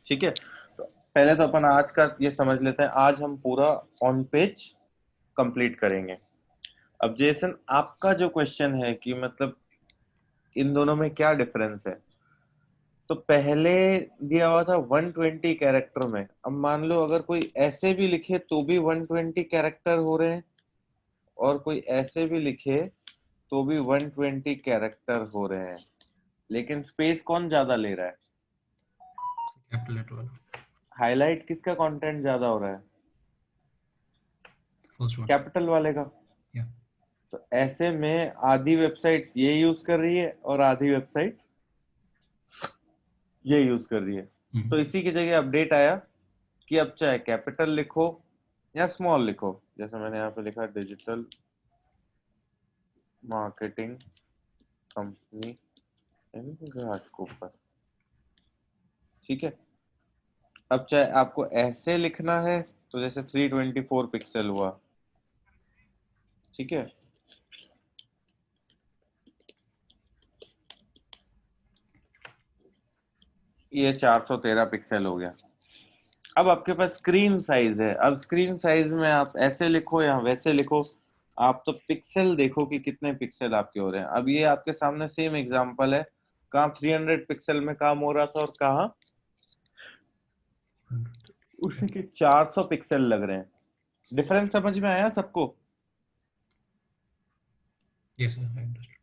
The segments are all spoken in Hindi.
ठीक है, तो पहले तो अपन आज का ये समझ लेते हैं, आज हम पूरा ऑन पेज कंप्लीट करेंगे। अब जेसन, आपका जो क्वेश्चन है कि मतलब इन दोनों में क्या डिफरेंस है, तो पहले दिया हुआ था 120 कैरेक्टर में। अब मान लो अगर कोई ऐसे भी लिखे तो भी 120 कैरेक्टर हो रहे हैं, और कोई ऐसे भी लिखे तो भी 120 कैरेक्टर हो रहे हैं, लेकिन स्पेस कौन ज्यादा ले रहा है? कैपिटल लेटर वाला। हाईलाइट किसका कंटेंट ज्यादा हो रहा है? First one. कैपिटल वाले का। या तो ऐसे में आधी वेबसाइट्स ये यूज कर रही है और आधी वेबसाइट्स ये यूज कर रही है। तो इसी की जगह अपडेट आया कि अब चाहे कैपिटल लिखो या स्मॉल लिखो, जैसे मैंने यहाँ पे लिखा डिजिटल मार्केटिंग कंपनी इन घाटकोपर। ठीक है, अब चाहे आपको ऐसे लिखना है तो जैसे 324 पिक्सल हुआ। ठीक है, ये 413 पिक्सल हो गया। अब आपके पास स्क्रीन साइज है, अब स्क्रीन साइज में आप ऐसे लिखो या वैसे लिखो, आप तो पिक्सल देखो कि कितने पिक्सल आपके हो रहे हैं। अब ये आपके सामने सेम एग्जांपल है, कहाँ 300 पिक्सल में काम हो रहा था और कहाँ उसी के 400 पिक्सल लग रहे हैं। डिफरेंस समझ में आया सबको? Yes sir, I understood.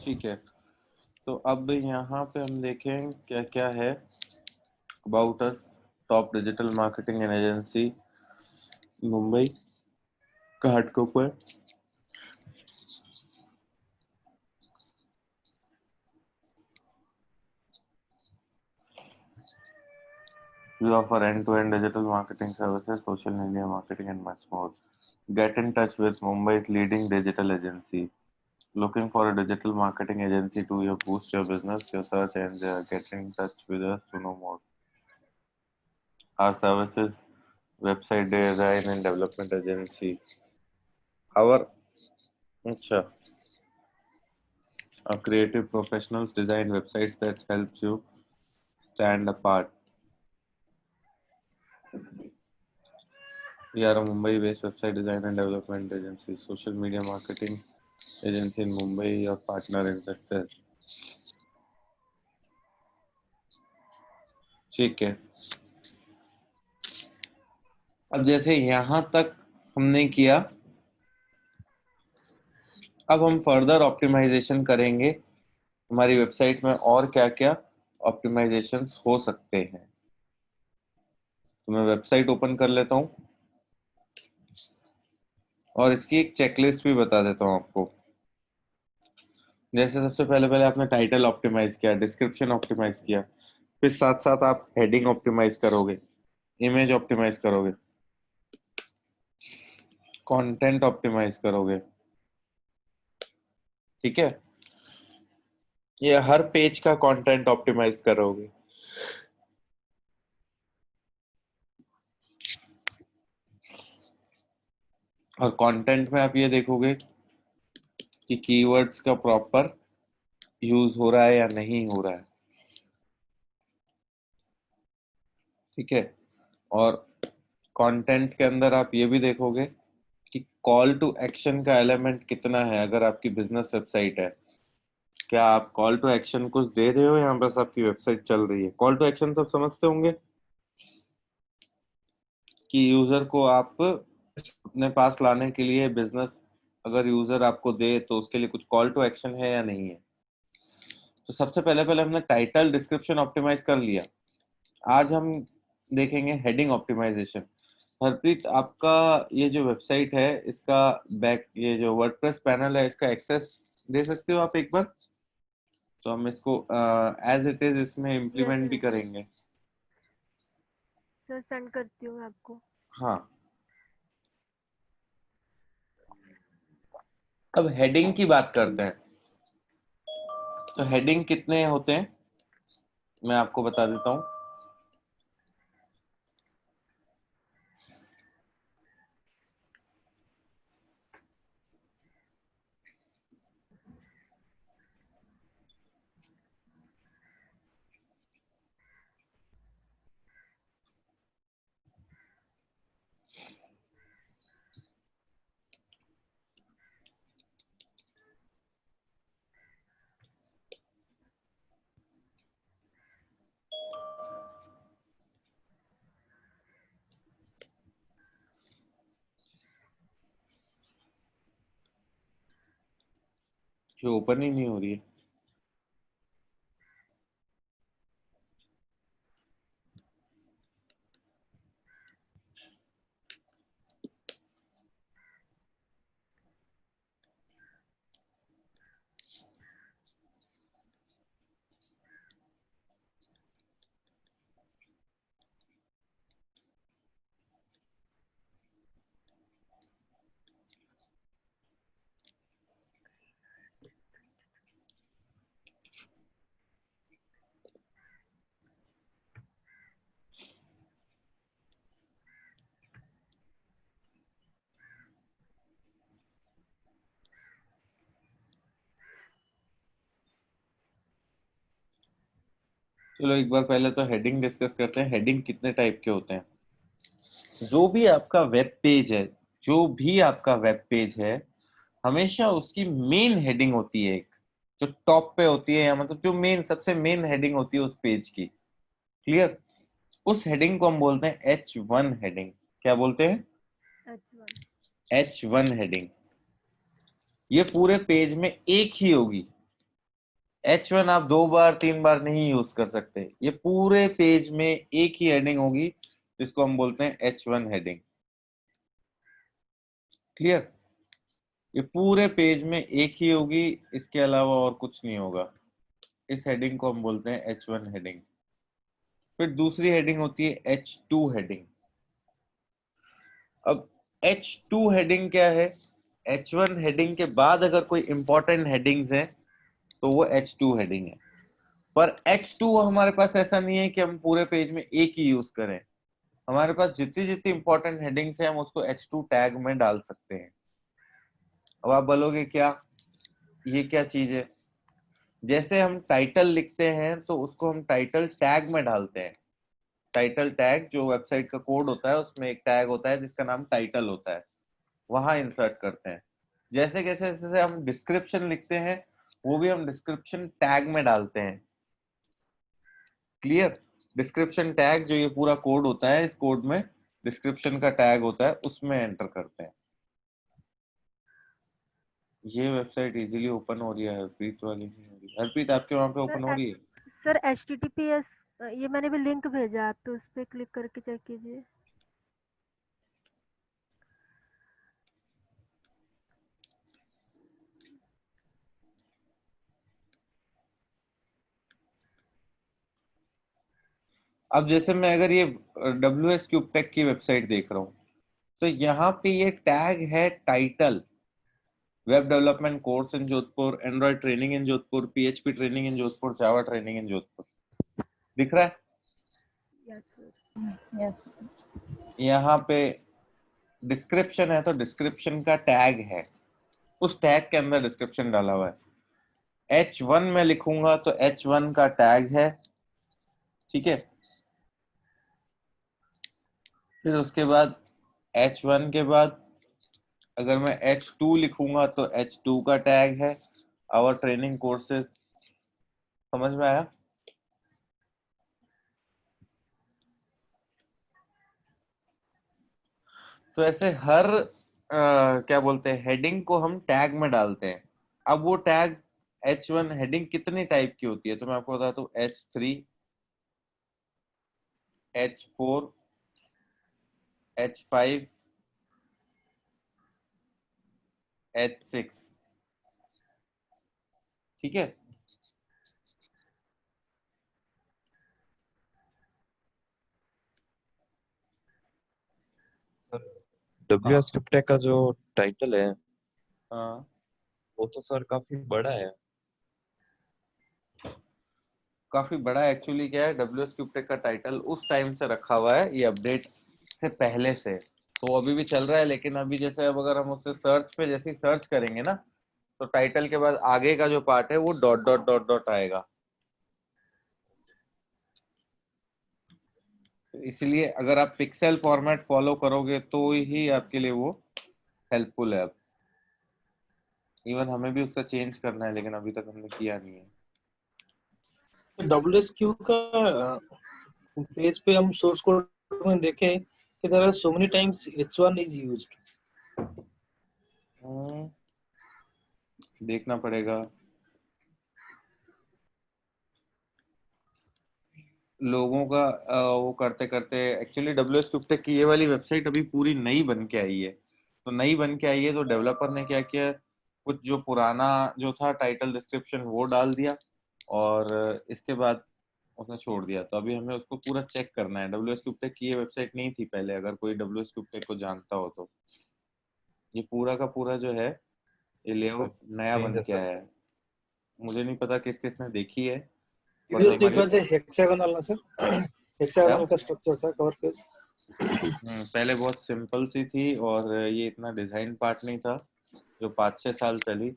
ठीक है, तो अब यहाँ पे हम देखें क्या क्या है। About us, top digital marketing agency Mumbai, Ghatkopar. We offer end-to-end digital marketing services, social media marketing, and much more. Get in touch with Mumbai's leading digital agency. Looking for a digital marketing agency to boost your business, your search, and get in touch with us to know more. Our services: website design and development agency. Our अच्छा, our creative professionals design websites that helps you stand apart. We are a Mumbai-based website design and development agency, social media marketing agency in Mumbai, your partner in success. ठीक है, अब जैसे यहां तक हमने किया, अब हम फर्दर ऑप्टिमाइजेशन करेंगे हमारी वेबसाइट में, और क्या क्या ऑप्टिमाइजेशंस हो सकते हैं। तो मैं वेबसाइट ओपन कर लेता हूं और इसकी एक चेकलिस्ट भी बता देता हूं आपको। जैसे सबसे पहले पहले आपने टाइटल ऑप्टिमाइज किया, डिस्क्रिप्शन ऑप्टिमाइज किया, फिर साथ साथ आप हेडिंग ऑप्टिमाइज करोगे, इमेज ऑप्टिमाइज करोगे, कंटेंट ऑप्टिमाइज करोगे। ठीक है, ये हर पेज का कंटेंट ऑप्टिमाइज करोगे। और कंटेंट में आप ये देखोगे कि कीवर्ड्स का प्रॉपर यूज हो रहा है या नहीं हो रहा है। ठीक है, और कंटेंट के अंदर आप ये भी देखोगे कि कॉल टू एक्शन का एलिमेंट कितना है। अगर आपकी बिजनेस वेबसाइट है, क्या आप कॉल टू एक्शन कुछ दे रहे हो या बस आपकी वेबसाइट चल रही है? कॉल टू एक्शन सब समझते होंगे कि यूजर को आप अपने पास लाने के लिए, बिजनेस अगर यूजर आपको दे तो उसके लिए कुछ कॉल टू एक्शन है या नहीं है। तो सबसे पहले पहले हमने टाइटल डिस्क्रिप्शन ऑप्टिमाइज कर लिया। आज हम देखेंगे हेडिंग ऑप्टिमाइजेशन। हरप्रीत, आपका ये जो वेबसाइट है इसका बैक, ये जो वर्डप्रेस पैनल है, इसका एक्सेस दे सकते हो आप एक बार? तो हम इसको एज इट इज इसमें यस इम्प्लीमेंट भी सर। करेंगे। सर सेंड करती हूँ मैं आपको। हाँ, अब हेडिंग की बात करते हैं। तो हेडिंग कितने होते हैं? मैं आपको बता देता हूँ। जो ओपन ही नहीं हो रही है। चलो एक बार पहले तो हेडिंग डिस्कस करते हैं। हेडिंग कितने टाइप के होते हैं? जो भी आपका वेब पेज है, जो भी आपका वेब पेज है, हमेशा उसकी मेन हेडिंग होती है एक, जो टॉप पे होती है, या मतलब जो मेन सबसे मेन हेडिंग होती है उस पेज की। क्लियर? उस हेडिंग को हम बोलते हैं H1 हेडिंग। क्या बोलते हैं? H1। H1 heading. ये पूरे पेज में एक ही होगी। H1 आप 2 बार 3 बार नहीं यूज कर सकते। ये पूरे पेज में एक ही हेडिंग होगी, जिसको हम बोलते हैं H1 हेडिंग। क्लियर? ये पूरे पेज में एक ही होगी, इसके अलावा और कुछ नहीं होगा। इस हेडिंग को हम बोलते हैं H1 हेडिंग। फिर दूसरी हेडिंग होती है H2 हेडिंग। अब H2 हेडिंग क्या है? H1 हेडिंग के बाद अगर कोई इंपॉर्टेंट हेडिंग्स है तो वो H2 हेडिंग है। पर H2 हमारे पास ऐसा नहीं है कि हम पूरे पेज में एक ही यूज करें। हमारे पास जितनी जितनी इंपॉर्टेंट हेडिंग्स है हम उसको H2 टैग में डाल सकते हैं। अब आप बोलोगे क्या, ये क्या चीज है? जैसे हम टाइटल लिखते हैं तो उसको हम टाइटल टैग में डालते हैं। टाइटल टैग जो वेबसाइट का कोड होता है, उसमें एक टैग होता है जिसका नाम टाइटल होता है, वहां इंसर्ट करते हैं। जैसे जैसे जैसे हम डिस्क्रिप्शन लिखते हैं, वो भी हम डिस्क्रिप्शन टैग में डालते हैं। क्लियर? डिस्क्रिप्शन टैग जो ये पूरा कोड होता है, इस कोड में डिस्क्रिप्शन का टैग होता है, उसमें एंटर करते हैं। ये वेबसाइट इजीली ओपन हो रही है, हरप्रीत वाली नहीं हो रही। हरप्रीत आपके वहां पे ओपन हो रही है? सर HTTPS, ये मैंने भी लिंक भेजा, आप तो उस पर क्लिक करके चेक कीजिए। अब जैसे मैं अगर ये WS क्यूब टेक की वेबसाइट देख रहा हूँ, तो यहाँ पे ये टैग है title, web development course in Jodhpur, Android training in Jodhpur, PHP training in Jodhpur, Java training in Jodhpur. दिख रहा है? Yes sir. यस। यहाँ पे डिस्क्रिप्शन है तो डिस्क्रिप्शन का टैग है, उस टैग के अंदर डिस्क्रिप्शन डाला हुआ है। H1 में लिखूंगा तो H1 का टैग है। ठीक है? फिर उसके बाद H1 के बाद अगर मैं H2 लिखूंगा तो H2 का टैग है, आवर ट्रेनिंग कोर्सेज। समझ में आया? तो ऐसे हर क्या बोलते हैं, हेडिंग को हम टैग में डालते हैं। अब वो टैग H1 हेडिंग कितनी टाइप की होती है तो मैं आपको बताता हूँ। H3, H4, H5, H6। ठीक है? डब्ल्यू एस क्रिप्टेक का जो टाइटल है हाँ, वो तो सर काफी बड़ा है। काफी बड़ा एक्चुअली क्या है, WSCubeTech का टाइटल उस टाइम से रखा हुआ है, ये अपडेट से पहले से, तो अभी भी चल रहा है। लेकिन अभी जैसे अब अगर हम उससे सर्च पे जैसे सर्च करेंगे ना, तो टाइटल के बाद आगे का जो पार्ट है वो डॉट डॉट डॉट डॉट आएगा। तो इसलिए अगर आप पिक्सेल फॉर्मेट फॉलो करोगे तो ही आपके लिए वो हेल्पफुल है। अब इवन हमें भी उसका चेंज करना है, लेकिन अभी तक हमने किया नहीं है। WSQ का पेज पे हम सोर्स कोड में देखें कि there are so many times H1 is used. देखना पड़ेगा। लोगों का वो करते करते एक्चुअली WSCubeTech की ये वाली वेबसाइट अभी पूरी नई बन के आई है। तो नई बन के आई है तो डेवलपर ने क्या किया, कुछ जो पुराना जो था टाइटल डिस्क्रिप्शन वो डाल दिया, और इसके बाद उसने छोड़ दिया। तो अभी हमें उसको पूरा चेक करना है। WSCubeTech की ये वेबसाइट नहीं थी पहले, अगर कोई WSCubeTech को जानता हो तो। ये पूरा का पूरा जो है ये लेआउट नया बन के आया है। मुझे नहीं पता किस किसने देखी है, Previously it was a hexagonal ना सर, hexagonal का स्ट्रक्चर था कवर पेज। पहले बहुत सिंपल सी थी, और ये इतना डिजाइन पार्ट नहीं था। जो 5-6 साल चली,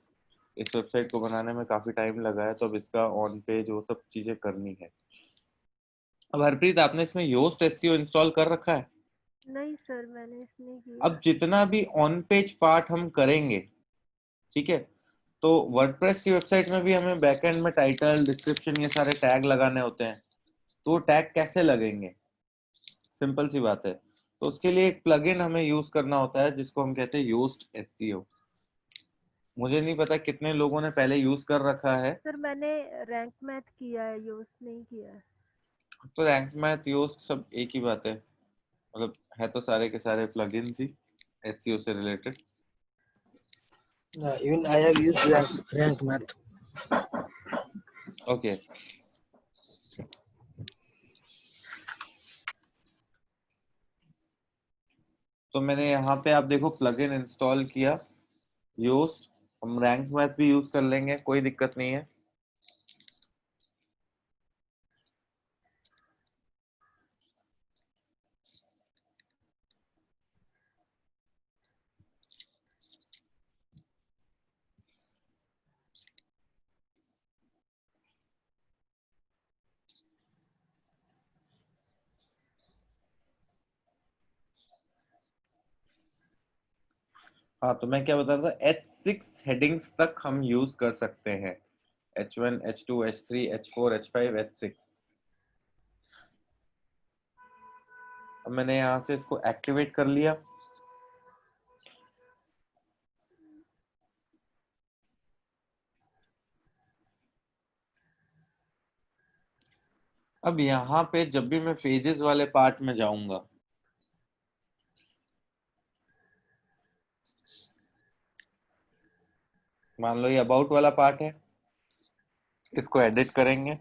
इस वेबसाइट को बनाने में काफी टाइम लगा है। तो अब इसका ऑन पेज वो सब चीजें करनी है। अब हरप्रीत, आपने इसमें योस्ट एसईओ इंस्टॉल कर रखा है? नहीं सर, मैंने इसमें किया। अब जितना भी ऑन पेज पार्ट हम करेंगे, ठीक है, तो वर्डप्रेस की वेबसाइट में भी हमें बैकएंड में टाइटल, डिस्क्रिप्शन, ये सारे टैग लगाने होते हैं। तो वो टैग कैसे लगेंगे? सिंपल सी बात है। तो उसके लिए एक प्लगइन हमें यूज करना होता है जिसको हम कहते हैं योस्ट एसईओ। मुझे नहीं पता कितने लोगों ने पहले यूज कर रखा है। सर मैंने रैंक मैथ किया है, यूज नहीं किया है। तो रैंक मैथ, योस्ट सब एक ही बात है, मतलब है तो सारे के सारे प्लगइन्स ही एसईओ से related. Even I have used rank math. Okay, तो मैंने यहाँ पे आप देखो प्लगइन इंस्टॉल किया योस्ट। हम रैंक मैथ भी यूज कर लेंगे, कोई दिक्कत नहीं है। हाँ, तो मैं क्या बता रहा था, H6 हेडिंग्स तक हम यूज कर सकते हैं। H1, H2, H3, H4, H5, H6। अब मैंने यहाँ से इसको एक्टिवेट कर लिया। अब यहाँ पे जब भी मैं पेजेस वाले पार्ट में जाऊंगा, मान लो ये अबाउट वाला पार्ट है, इसको एडिट करेंगे।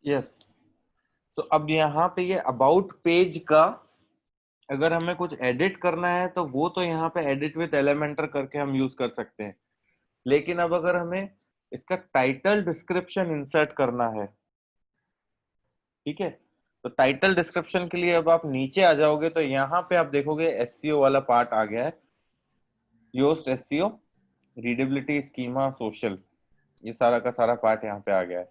यस, तो अब यहाँ पे ये अबाउट पेज का अगर हमें कुछ एडिट करना है तो वो तो यहाँ पे एडिट विद एलिमेंटर करके हम यूज कर सकते हैं। लेकिन अब अगर हमें इसका टाइटल डिस्क्रिप्शन इंसर्ट करना है, ठीक है, तो टाइटल डिस्क्रिप्शन के लिए अब आप नीचे आ जाओगे तो यहाँ पे आप देखोगे एससीओ वाला पार्ट आ गया है। Yoast SEO, readability, schema, social, ये सारा का सारा पार्ट यहाँ पे आ गया है।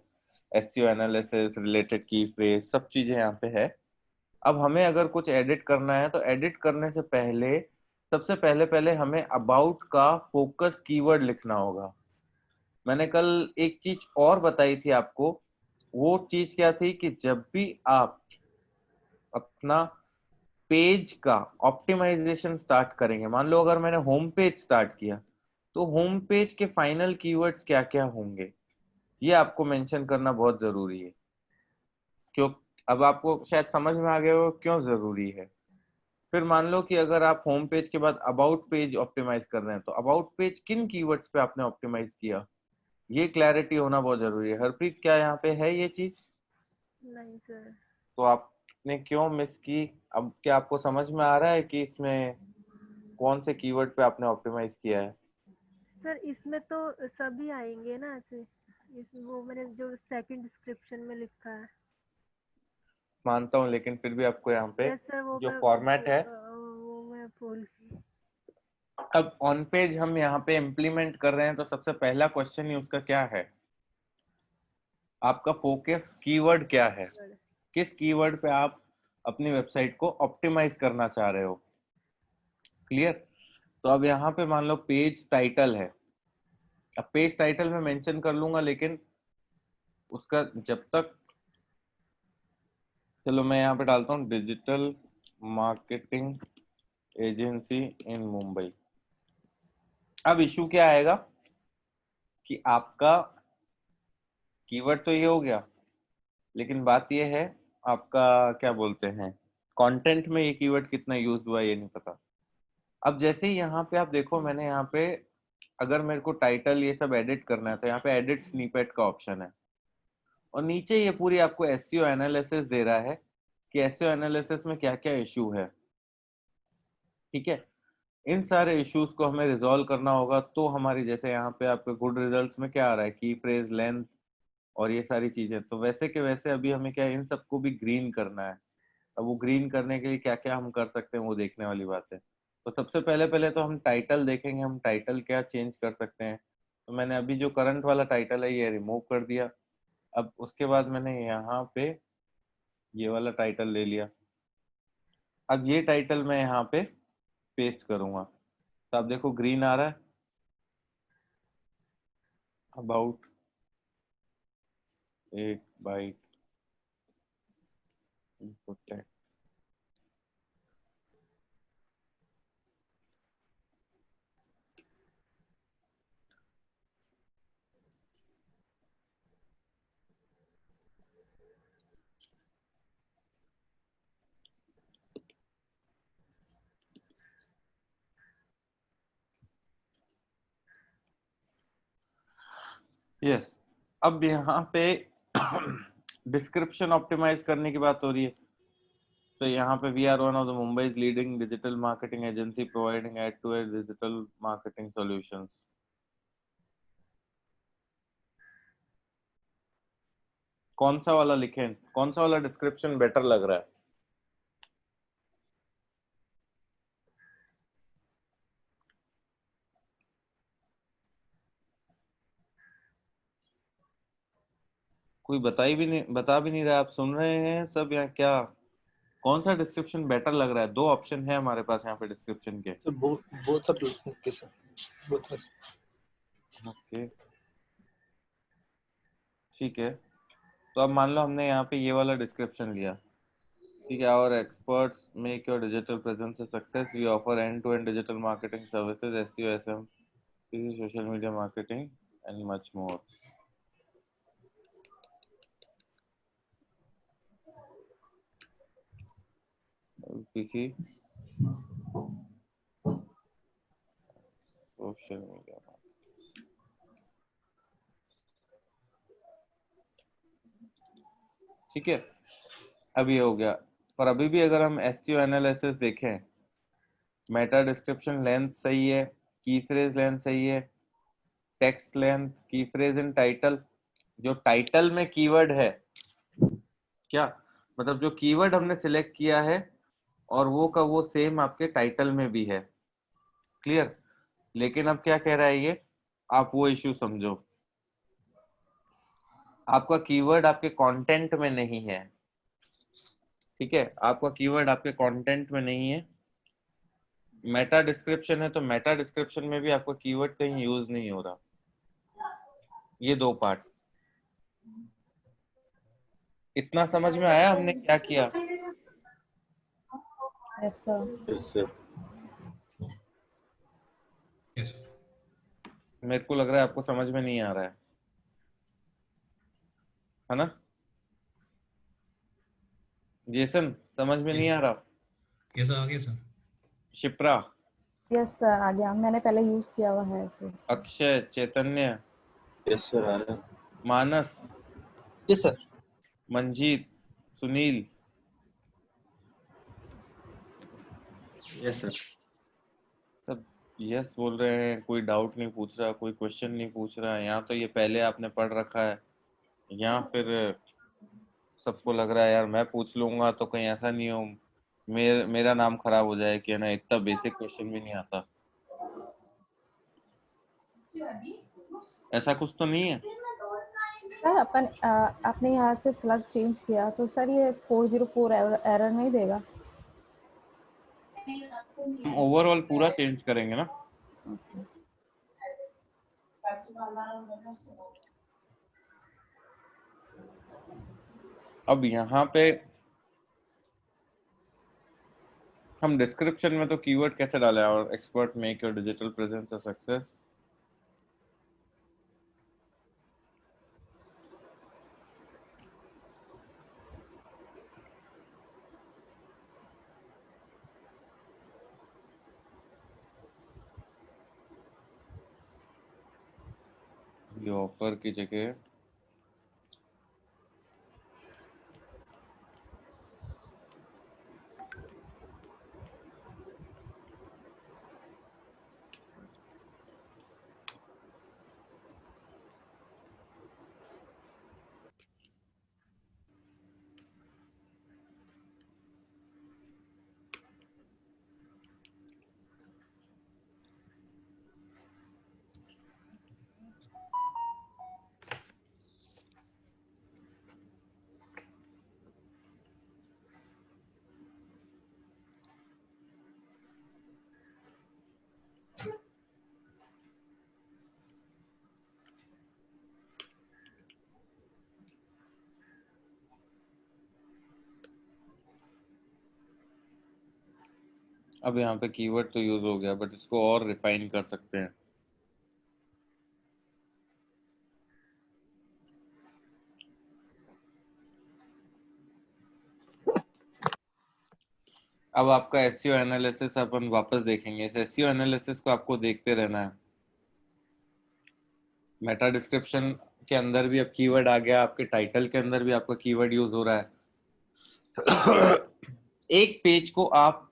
एससीओ एनालिसिस, रिलेटेड की फ्रेज, सब चीजें यहाँ पे है। अब हमें अगर कुछ एडिट करना है तो एडिट करने से पहले सबसे पहले हमें अबाउट का फोकस कीवर्ड लिखना होगा। मैंने कल एक चीज और बताई थी आपको, वो चीज क्या थी कि जब भी आप अपना पेज का ऑप्टिमाइजेशन स्टार्ट करेंगे, मान लो अगर मैंने होम पेज स्टार्ट किया तो होम पेज के फाइनल कीवर्ड्स क्या क्या होंगे ये आपको मेंशन करना बहुत जरूरी है। क्यों? अब आपको शायद समझ में आ गया हो क्यों जरूरी है। फिर मान लो कि अगर आप होम पेज के बाद अबाउट पेज ऑप्टिमाइज कर रहे हैं तो अबाउट पेज किन कीवर्ड्स पे आपने ऑप्टिमाइज किया, ये क्लैरिटी होना बहुत जरूरी है। हरप्रीत, क्या यहाँ पे है ये चीज? नहीं सर। तो आपने क्यों मिस की? अब क्या आपको समझ में आ रहा है कि इसमें कौन से कीवर्ड पे आपने ऑप्टिमाइज किया है? सर इसमें तो सभी आएंगे ना ऐसे, इस वो मैंने जो सेकंड डिस्क्रिप्शन में लिखा है। मानता हूँ, लेकिन फिर भी आपको यहाँ पे यस सर, वो जो मैं फॉर्मेट है, वो मैं भूल गई। अब ऑन पेज हम यहाँ पे इम्प्लीमेंट कर रहे हैं तो सबसे पहला क्वेश्चन ही उसका क्या है, आपका फोकस कीवर्ड क्या है, किस कीवर्ड पे आप अपनी वेबसाइट को ऑप्टिमाइज करना चाह रहे हो। क्लियर? तो अब यहाँ पे मान लो पेज टाइटल है, अब पेज टाइटल में मेंशन कर लूंगा, लेकिन उसका जब तक, चलो मैं यहाँ पे डालता हूँ digital marketing agency in Mumbai. अब इशू क्या आएगा कि आपका कीवर्ड तो ये हो गया, लेकिन बात ये है आपका क्या बोलते हैं कंटेंट में ये कीवर्ड कितना यूज हुआ ये नहीं पता। अब जैसे ही यहाँ पे आप देखो, मैंने यहाँ पे अगर मेरे को टाइटल ये सब एडिट करना है तो यहाँ पे एडिट स्निपेट का ऑप्शन है, और नीचे ये पूरी आपको एसईओ एनालिसिस दे रहा है कि एसईओ एनालिसिस में क्या क्या इशू है। ठीक है, इन सारे इश्यूज को हमें रिजॉल्व करना होगा, तो हमारी जैसे यहाँ पे आपके गुड रिजल्ट्स में क्या आ रहा है, की फ्रेज, लेंथ और ये सारी चीजें, तो वैसे के वैसे अभी हमें क्या इन सबको भी ग्रीन करना है। अब वो ग्रीन करने के लिए क्या क्या हम कर सकते हैं वो देखने वाली बात है। तो सबसे पहले पहले तो हम टाइटल देखेंगे, हम टाइटल क्या चेंज कर सकते हैं। तो मैंने अभी जो करंट वाला टाइटल है ये रिमूव कर दिया। अब उसके बाद मैंने यहाँ पे ये वाला टाइटल ले लिया। अब ये टाइटल मैं यहाँ पे पेस्ट करूंगा तो आप देखो ग्रीन आ रहा है, अबाउट एक बाइट इनपुट टैग। यस, अब यहाँ पे डिस्क्रिप्शन ऑप्टिमाइज करने की बात हो रही है, तो यहाँ पे we are one of the Mumbai's leading digital marketing agency providing end to end digital marketing solutions. कौन सा वाला लिखें, कौन सा वाला डिस्क्रिप्शन बेटर लग रहा है? कोई बता भी नहीं रहा, आप सुन रहे हैं सब या क्या? कौन सा डिस्क्रिप्शन बेटर लग रहा है? दो ऑप्शन है हमारे पास यहाँ पे डिस्क्रिप्शन के। So both are okay, sir. Both are. Okay ठीक है, तो अब मान लो हमने यहाँ पे ये वाला डिस्क्रिप्शन लिया। ठीक है, और experts make your digital presence a success, we offer end to end digital marketing services, SEO, SM, social media marketing and much more. किसी सोशल मीडिया, ठीक है, अब ये हो गया। पर अभी भी अगर हम एसईओ एनालिसिस देखें, मेटा डिस्क्रिप्शन लेंथ सही है, की फ्रेज लेंथ सही है, टेक्स्ट लेंथ, की फ्रेज इन टाइटल, जो टाइटल में कीवर्ड है क्या मतलब जो कीवर्ड हमने सिलेक्ट किया है और वो का वो सेम आपके टाइटल में भी है। क्लियर? लेकिन अब क्या कह रहा है ये, आप वो इश्यू समझो, आपका कीवर्ड आपके कंटेंट में नहीं है। ठीक है, आपका कीवर्ड आपके कंटेंट में नहीं है। मेटा डिस्क्रिप्शन है तो मेटा डिस्क्रिप्शन में भी आपका कीवर्ड कहीं यूज नहीं हो रहा। ये दो पार्ट, इतना समझ में आया हमने क्या किया? Yes sir. Yes sir. Yes. मेरे को लग रहा है आपको समझ में नहीं आ रहा है ना? जेसन समझ में नहीं आ रहा? Yes, आ गया सर। शिप्रा, यस सर आ गया, मैंने पहले यूज किया हुआ है sir. Akshay, Chaitanya, yes sir आ रहा है। Manas, yes sir. Manjeet, Sunil, yes sir. सब यस बोल रहे हैं। कोई डाउट नहीं पूछ रहा, कोई क्वेश्चन नहीं पूछ रहा है। यहाँ तो ये पहले आपने पढ़ रखा है, यहाँ फिर सबको लग रहा है यार मैं पूछ लूंगा तो कहीं ऐसा नहीं हो मेरा नाम खराब हो जाए कि है ना इतना बेसिक क्वेश्चन भी नहीं आता। ऐसा कुछ तो नहीं है? सर आपने यहाँ से स्लग चेंज किया तो सर ये 404 एरर नहीं देगा? हम ओवरऑल पूरा चेंज करेंगे ना। अब यहाँ पे हम डिस्क्रिप्शन में तो कीवर्ड कैसे डाले, और expert make your digital presence a success. ये ऑफर की जगह अब यहाँ पे कीवर्ड तो यूज हो गया, बट इसको और रिफाइन कर सकते हैं। अब आपका एसईओ एनालिसिस अपन वापस देखेंगे। इस एसईओ एनालिसिस को आपको देखते रहना है। मेटा डिस्क्रिप्शन के अंदर भी अब कीवर्ड आ गया, आपके टाइटल के अंदर भी आपका कीवर्ड यूज हो रहा है। एक पेज को आप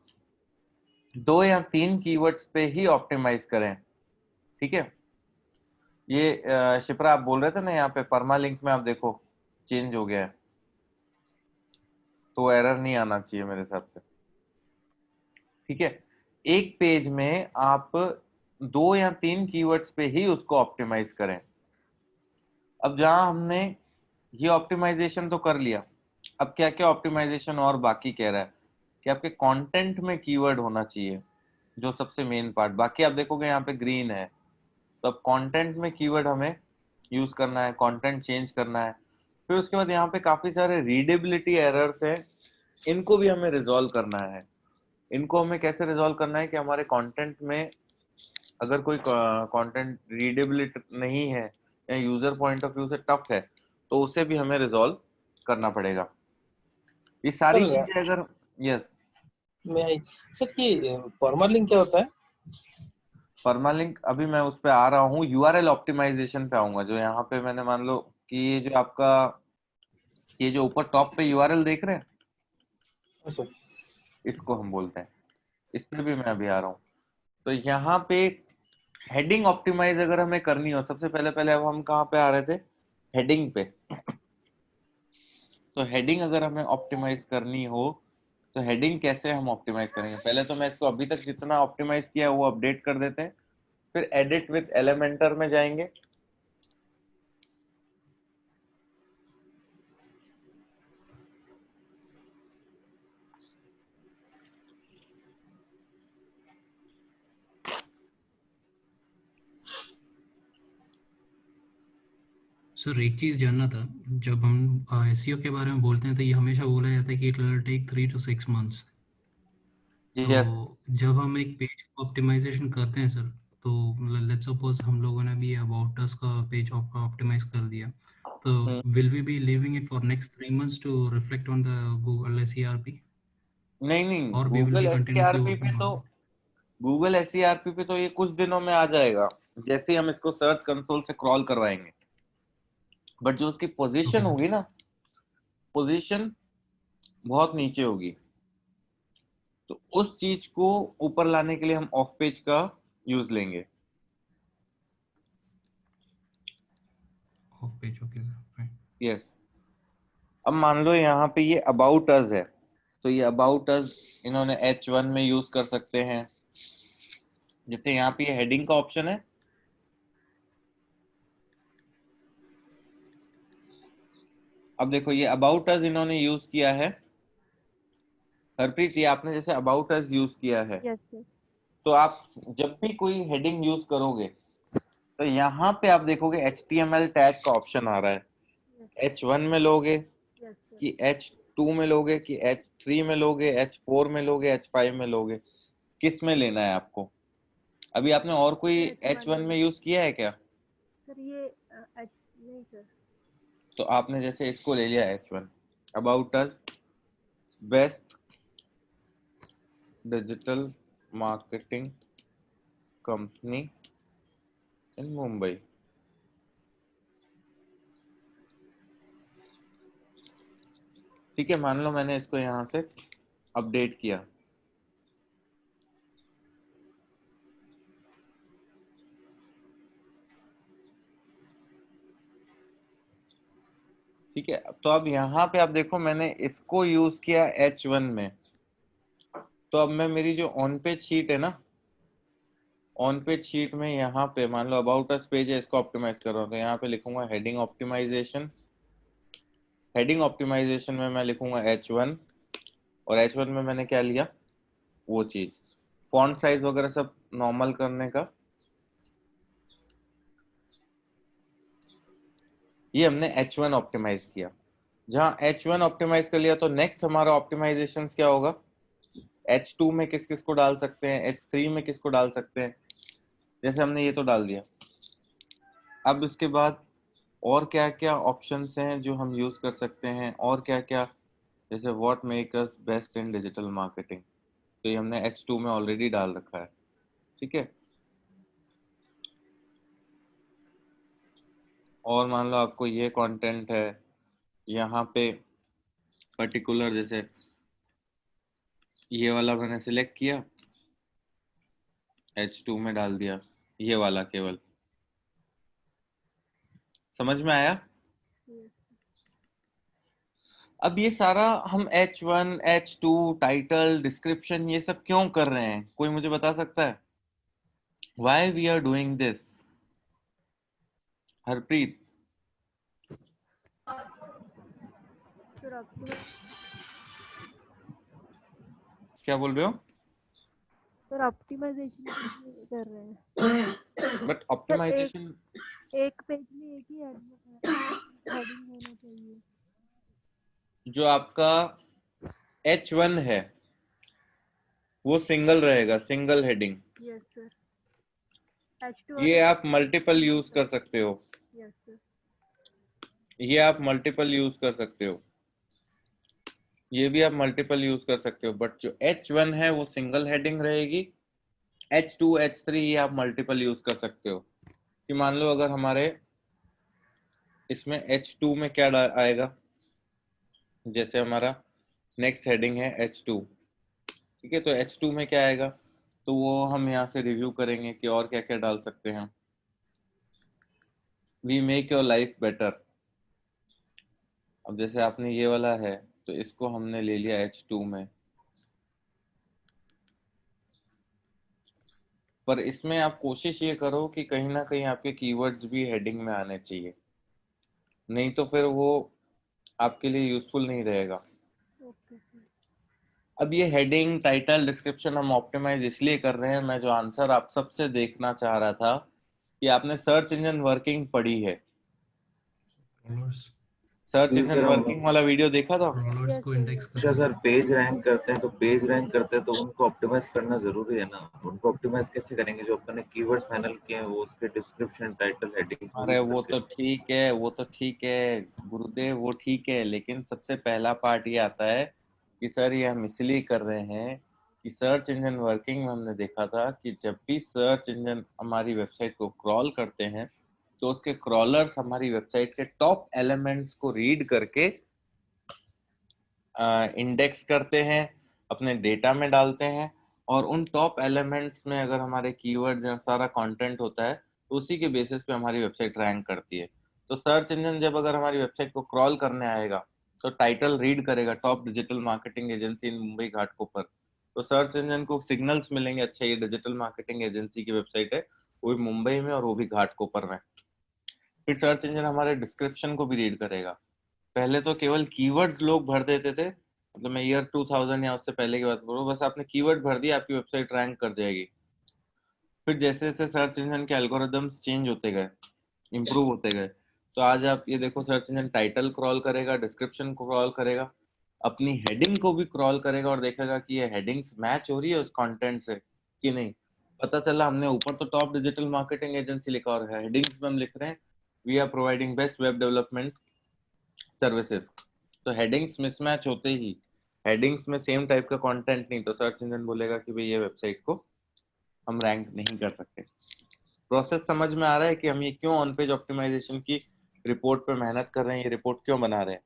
2 या 3 कीवर्ड्स पे ही ऑप्टिमाइज करें। ठीक है, ये शिप्रा आप बोल रहे थे ना, यहाँ पे परमालिंक में आप देखो चेंज हो गया है, तो एरर नहीं आना चाहिए मेरे हिसाब से। ठीक है, एक पेज में आप 2 या 3 कीवर्ड्स पे ही उसको ऑप्टिमाइज करें। अब जहां हमने ये ऑप्टिमाइजेशन तो कर लिया, अब क्या क्या ऑप्टिमाइजेशन और बाकी कह रहा है कि आपके कंटेंट में कीवर्ड होना चाहिए, जो सबसे मेन पार्ट। बाकी आप देखोगे यहाँ पे ग्रीन है, तो अब कंटेंट में कीवर्ड हमें यूज करना है, कंटेंट चेंज करना है। फिर उसके बाद यहाँ पे काफी सारे रीडेबिलिटी एरर्स हैं, इनको भी हमें रिजॉल्व करना है। इनको हमें कैसे रिजॉल्व करना है कि हमारे कंटेंट में अगर कोई कंटेंट रीडेबिलिटी नहीं है या यूजर पॉइंट ऑफ व्यू से टफ है, तो उसे भी हमें रिजॉल्व करना पड़ेगा। ये सारी सर चीजें अगर यस मैं सर ये परमालिंक क्या होता है? परमालिंक अभी मैं उस पे आ रहा हूँ, यूआरएल ऑप्टिमाइजेशन पे आऊंगा। जो यहाँ पे मैंने मान लो कि ये जो आपका ये जो ऊपर टॉप पे यूआरएल देख रहे हैं, सर इसको हम बोलते हैं, इस पे भी मैं अभी आ रहा हूँ। तो यहाँ पे हेडिंग ऑप्टिमाइज अगर हमें करनी हो, सबसे पहले पहले अब हम कहाँ पे आ रहे थे, हेडिंग पे। तो हेडिंग अगर हमें ऑप्टिमाइज करनी हो तो हेडिंग कैसे हम ऑप्टिमाइज करेंगे? पहले तो मैं इसको अभी तक जितना ऑप्टिमाइज किया वो अपडेट कर देते हैं, फिर एडिट विद एलिमेंटर में जाएंगे। सर एक चीज़ जानना था, जब हम एसईओ के बारे में बोलते हैं तो ये हमेशा बोला जाता है कि it will take 3 to 6 months। तो यस, जब हम एक पेज को ऑप्टिमाइजेशन करते हैं सर, तो लेट्स सपोज हम लोगों ने भी अबाउट अस का पेज ऑप्टिमाइज कर दिया, तो will we be leaving it for next 3 months to reflect on the Google SERP, नहीं और we will Google be continuously SERP पे वर्किंग तो ऑन गूगल एसईआरपी पे तो ये कुछ दिनों में आ जाएगा, जैसे ही हम इसको सर्च कंसोल से क्रॉल करवाएंगे। बट जो उसकी इट? Position okay sir. होगी ना, पोजीशन बहुत नीचे होगी, तो उस चीज को ऊपर लाने के लिए हम ऑफ पेज का यूज लेंगे। Of page, okay sir, fine. Yes. अब मान लो यहाँ पे ये अबाउट अस है, तो ये अबाउट अस इन्होंने H1 में यूज कर सकते हैं। जैसे यहाँ पे हेडिंग का ऑप्शन है, अब देखो ये अबाउट अस इन्होंने यूज किया है। हरप्रीत, ये आपने जैसे अबाउट अस यूज किया है, यस सर। तो आप जब भी कोई हेडिंग यूज करोगे तो यहाँ पे आप देखोगे HTML टैग का ऑप्शन आ रहा है। H1 में लोगे यस सर। कि H2 में लोगे कि H3 में लोगे, H4 में लोगे, H5 में लोगे, किस में लेना है आपको? अभी आपने और कोई H1 में यूज किया है क्या? सर ये नहीं सर। तो आपने जैसे इसको ले लिया H1, about us, best digital marketing company in Mumbai. ठीक है, मान लो मैंने इसको यहाँ से अपडेट किया। ठीक है, तो अब यहाँ पे आप देखो मैंने इसको यूज किया H1 में, तो अब मैं मेरी जो ऑन पेज शीट है ना, ऑन पेज शीट में यहाँ पे मान लो अबाउट अस पेज है, इसको ऑप्टिमाइज कर रहा हूँ, तो यहाँ पे लिखूंगा हेडिंग ऑप्टिमाइजेशन। हेडिंग ऑप्टिमाइजेशन में मैं लिखूंगा H1, और H1 में मैंने क्या लिया, वो चीज, फॉन्ट साइज वगैरह सब नॉर्मल करने का। ये हमने H1 ऑप्टिमाइज किया। जहाँ H1 ऑप्टिमाइज कर लिया, तो नेक्स्ट हमारा ऑप्टिमाइजेशन क्या होगा, H2 में किस किस को डाल सकते हैं, H3 में किसको डाल सकते हैं, जैसे हमने ये तो डाल दिया। अब इसके बाद और क्या क्या ऑप्शंस हैं जो हम यूज कर सकते हैं, और क्या क्या, जैसे what make us best in digital marketing, तो ये हमने H2 में ऑलरेडी डाल रखा है। ठीक है, और मान लो आपको ये कंटेंट है यहाँ पे पर्टिकुलर, जैसे ये वाला मैंने सिलेक्ट किया, H2 में डाल दिया ये वाला केवल। समझ में आया? अब ये सारा हम H1, H2, टाइटल, डिस्क्रिप्शन, ये सब क्यों कर रहे हैं? कोई मुझे बता सकता है? Why we are doing this? Harpreet, sir क्या बोल रहे हो? सर ऑप्टिमाइजेशन कर रहे हैं। बट ऑप्टिमाइजेशन, एक पेज में एक ही हेडिंग होना चाहिए। जो आपका H1 है वो सिंगल रहेगा, single heading. Yes sir. H2 ये आप मल्टीपल यूज कर सकते हो, यस सर। ये आप मल्टीपल यूज कर सकते हो, ये भी आप मल्टीपल यूज कर सकते हो, बट जो H1 है वो सिंगल हेडिंग रहेगी। H2, H3 ये आप मल्टीपल यूज कर सकते हो। कि मान लो अगर हमारे इसमें H2 में क्या आएगा, जैसे हमारा नेक्स्ट हेडिंग है H2, ठीक है, तो H2 में क्या आएगा, तो वो हम यहाँ से रिव्यू करेंगे कि और क्या क्या डाल सकते हैं। We make your life better. अब जैसे आपने ये वाला है तो इसको हमने ले लिया H2 में, पर इसमें आप कोशिश ये करो कि कहीं ना कहीं आपके कीवर्ड्स भी हेडिंग में आने चाहिए, नहीं तो फिर वो आपके लिए यूजफुल नहीं रहेगा। Okay sir. अब ये हेडिंग, टाइटल, डिस्क्रिप्शन हम ऑप्टिमाइज इसलिए कर रहे हैं, मैं जो आंसर आप सबसे देखना चाह रहा था कि आपने सर्च इंजन वर्किंग पढ़ी है, crawlers सर्च जी इंजन सर, हम वर्किंग वाला वीडियो देखा था? crawlers यस को सर, इंडेक्स यस। अच्छा करना सर, पेज रैंक करते हैं तो पेज रैंक करते हैं तो उनको ऑप्टिमाइज करना जरूरी है ना। उनको ऑप्टिमाइज कैसे करेंगे? जो अपने कीवर्ड्स फाइनल किए हैं वो उसके डिस्क्रिप्शन, टाइटल, हेडिंग्स में अरे यूज वो करके। तो ठीक है, वो तो ठीक है गुरुदेव, वो ठीक है, लेकिन सबसे पहला पार्ट ये आता है कि सर ये हम इसलिए कर रहे हैं कि सर्च इंजन वर्किंग में हमने देखा था कि जब भी सर्च इंजन हमारी वेबसाइट को क्रॉल करते हैं तो उसके क्रॉलर्स हमारी वेबसाइट के टॉप एलिमेंट्स को रीड करके इंडेक्स करते हैं, अपने डेटा में डालते हैं, और उन टॉप एलिमेंट्स में अगर हमारे कीवर्ड या सारा कंटेंट होता है तो उसी के बेसिस पे हमारी वेबसाइट रैंक करती है। तो सर्च इंजन जब अगर हमारी वेबसाइट को क्रॉल करने आएगा तो टाइटल रीड करेगा top digital marketing agency in Mumbai Ghatkopar, तो सर्च इंजन को सिग्नल्स मिलेंगे, अच्छा ये डिजिटल मार्केटिंग एजेंसी की वेबसाइट है, वो भी मुंबई में और वो भी घाटकोपर में। फिर सर्च इंजन हमारे डिस्क्रिप्शन को भी रीड करेगा। पहले तो केवल कीवर्ड्स लोग भर देते थे, मतलब मैं ईयर 2000 या उससे पहले की बात करूँ, बस आपने कीवर्ड भर दिया आपकी वेबसाइट रैंक कर जाएगी। फिर जैसे जैसे सर्च इंजन के एल्गोरिदम्स चेंज होते गए, इम्प्रूव होते गए, तो आज आप ये देखो सर्च इंजन टाइटल क्रॉल करेगा, डिस्क्रिप्शन को क्रॉल करेगा, अपनी हेडिंग को भी क्रॉल करेगा और देखेगा कि ये हेडिंग्स मैच हो रही है उस कंटेंट से कि नहीं। पता चला हमने ऊपर तो टॉप डिजिटल मार्केटिंग एजेंसी लिखा और हेडिंग्स में हम लिख रहे हैं we are providing best web development services, तो हेडिंग्स मिसमैच होते ही, हेडिंग्स में सेम टाइप का कंटेंट नहीं, तो सर्च इंजन बोलेगा कि भाई ये वेबसाइट को हम रैंक नहीं कर सकते। प्रोसेस समझ में आ रहा है कि हम ये क्यों ऑन पेज ऑप्टिमाइजेशन की रिपोर्ट पे मेहनत कर रहे हैं, ये रिपोर्ट क्यों बना रहे हैं?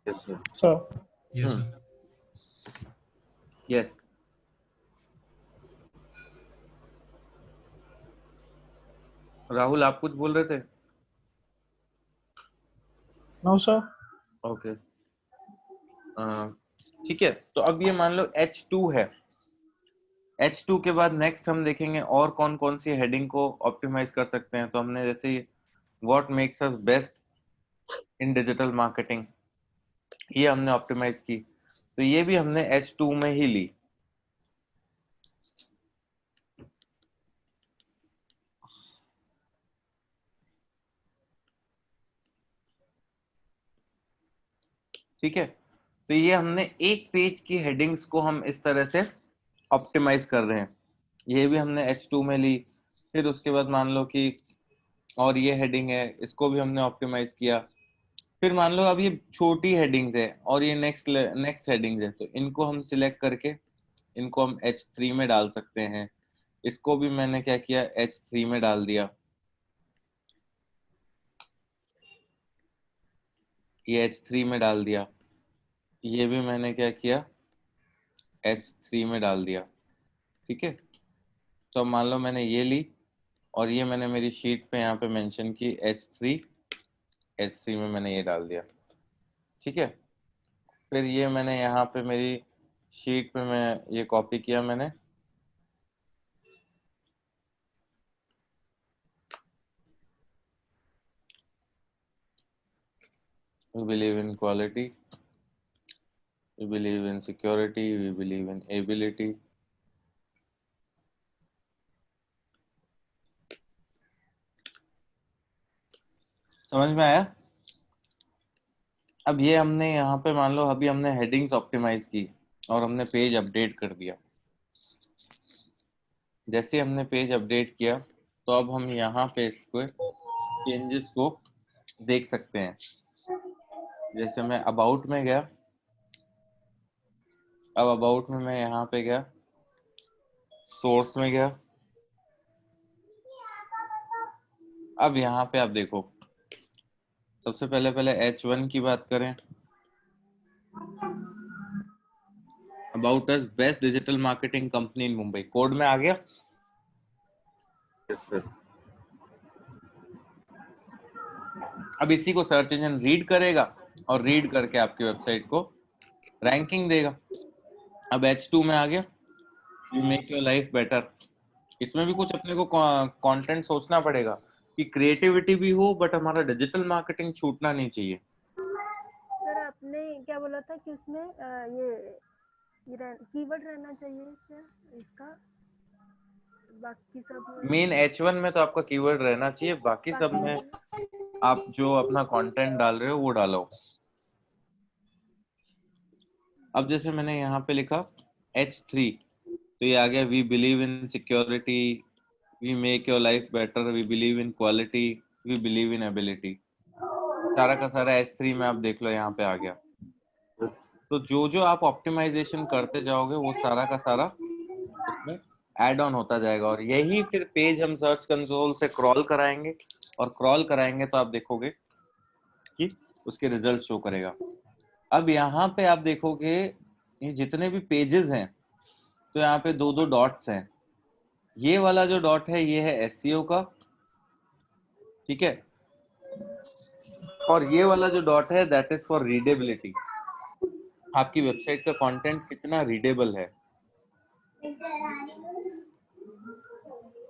Yes sir. Sir yes sir yes. Rahul आप कुछ बोल रहे थे? No sir. ओके, ठीक है, तो अब ये मान लो H2 है, H2 के बाद नेक्स्ट हम देखेंगे और कौन कौन सी हेडिंग को ऑप्टिमाइज कर सकते हैं। तो हमने जैसे what makes us best in digital marketing, ये हमने ऑप्टिमाइज की, तो ये भी हमने H2 में ही ली। ठीक है, तो ये हमने एक पेज की हेडिंग्स को हम इस तरह से ऑप्टिमाइज कर रहे हैं, ये भी हमने H2 में ली। फिर उसके बाद मान लो कि और ये हेडिंग है, इसको भी हमने ऑप्टिमाइज किया। फिर मान लो अब ये छोटी हेडिंग्स है और ये नेक्स्ट हेडिंग्स है, तो इनको हम सिलेक्ट करके इनको हम H3 में डाल सकते हैं। इसको भी मैंने क्या किया, H3 में डाल दिया, ये H3 में डाल दिया, ये भी मैंने क्या किया, H3 में डाल दिया। ठीक है, तो अब मान लो मैंने ये ली और ये मैंने मेरी शीट पे यहाँ पे मेंशन की H3 में मैंने ये डाल दिया। ठीक है, फिर ये मैंने यहाँ पे मेरी शीट पे मैं ये कॉपी किया मैंने, we believe in quality, we believe in security, we believe in ability। समझ में आया? अब ये हमने यहाँ पे मान लो अभी हमने हेडिंग्स ऑप्टिमाइज की और हमने पेज अपडेट कर दिया। जैसे हमने पेज अपडेट किया तो अब हम यहाँ पे इसको चेंजेस को देख सकते हैं। जैसे मैं अबाउट में गया, अब अबाउट में मैं यहाँ पे गया, सोर्स में गया, अब यहाँ पे आप देखो, सबसे पहले H1 की बात करें, about us best digital marketing company in Mumbai, code में आ गया। Yes sir. अब इसी को सर्च इंजन रीड करेगा और रीड करके आपकी वेबसाइट को रैंकिंग देगा। अब H2 में आ गया, we make your life better. इसमें भी कुछ अपने को कंटेंट सोचना पड़ेगा कि क्रिएटिविटी भी हो बट हमारा डिजिटल मार्केटिंग छूटना नहीं चाहिए। सर आपने क्या बोला था कि उसमें ये कीवर्ड रहना चाहिए सर इसका, बाकी सब मेन H1 में तो आपका कीवर्ड रहना चाहिए, बाकी सब में आप जो अपना कंटेंट डाल रहे हो वो डालो। अब जैसे मैंने यहाँ पे लिखा H3, तो ये आ गया we believe in security, we make your life better, we believe in quality, we believe in ability. सारा का सारा H3 में आप देख लो यहाँ पे आ गया। तो जो जो आप ऑप्टिमाइजेशन करते जाओगे वो सारा का सारा उसमें ऐड ऑन होता जाएगा, और यही फिर पेज हम सर्च कंसोल से क्रॉल कराएंगे, और क्रॉल कराएंगे तो आप देखोगे कि उसके रिजल्ट शो करेगा। अब यहाँ पे आप देखोगे ये जितने भी पेजेस हैं तो यहाँ पे दो दो डॉट्स हैं। ये वाला जो डॉट है ये है SEO का, ठीक है, और ये वाला जो डॉट है दैट इज फॉर रीडेबिलिटी। आपकी वेबसाइट का कंटेंट कितना रीडेबल है।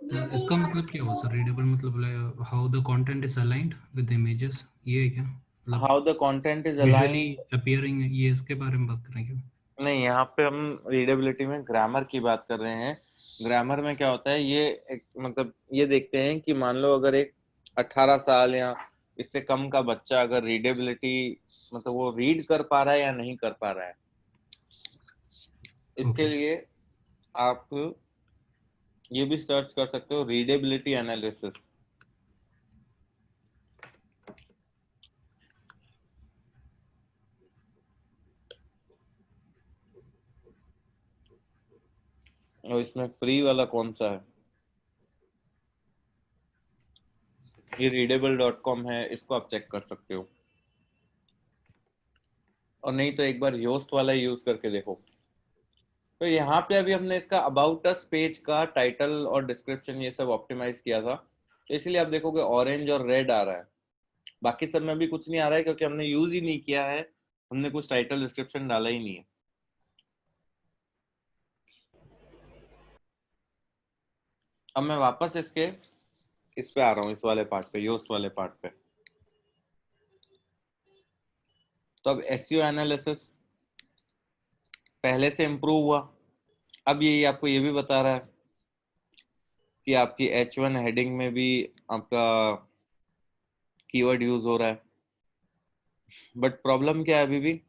सर इसका मतलब क्या हुआ सर? रीडेबल मतलब how the content is aligned with the images, ये है क्या? मतलब how the content is visually aligned, appearing, ये इसके बारे में बात कर रहे हैं क्या? नहीं, यहाँ पे हम रीडेबिलिटी में ग्रामर की बात कर रहे हैं। ग्रामर में क्या होता है, ये मतलब ये देखते हैं कि मान लो अगर एक 18 साल या इससे कम का बच्चा अगर रीडेबिलिटी मतलब वो रीड कर पा रहा है या नहीं कर पा रहा है। इसके Okay. लिए आप ये भी सर्च कर सकते हो रीडेबिलिटी एनालिसिस। और इसमें फ्री वाला कौन सा है, ये readable.com है, इसको आप चेक कर सकते हो, और नहीं तो एक बार योस्ट वाला यूज करके देखो। तो यहाँ पे अभी हमने इसका अबाउट अस पेज का टाइटल और डिस्क्रिप्शन ये सब ऑप्टिमाइज किया था, तो इसलिए आप देखोगे ऑरेंज और रेड आ रहा है। बाकी सब में भी कुछ नहीं आ रहा है क्योंकि हमने यूज ही नहीं किया है, हमने कुछ टाइटल डिस्क्रिप्शन डाला ही नहीं है। अब मैं वापस इस पे आ रहा हूँ, इस वाले पार्ट पे, योस्ट वाले पार्ट पे। तो अब SEO एनालिसिस पहले से इम्प्रूव हुआ। अब ये आपको ये भी बता रहा है कि आपकी H1 हेडिंग में भी आपका कीवर्ड यूज हो रहा है, बट प्रॉब्लम क्या है, अभी भी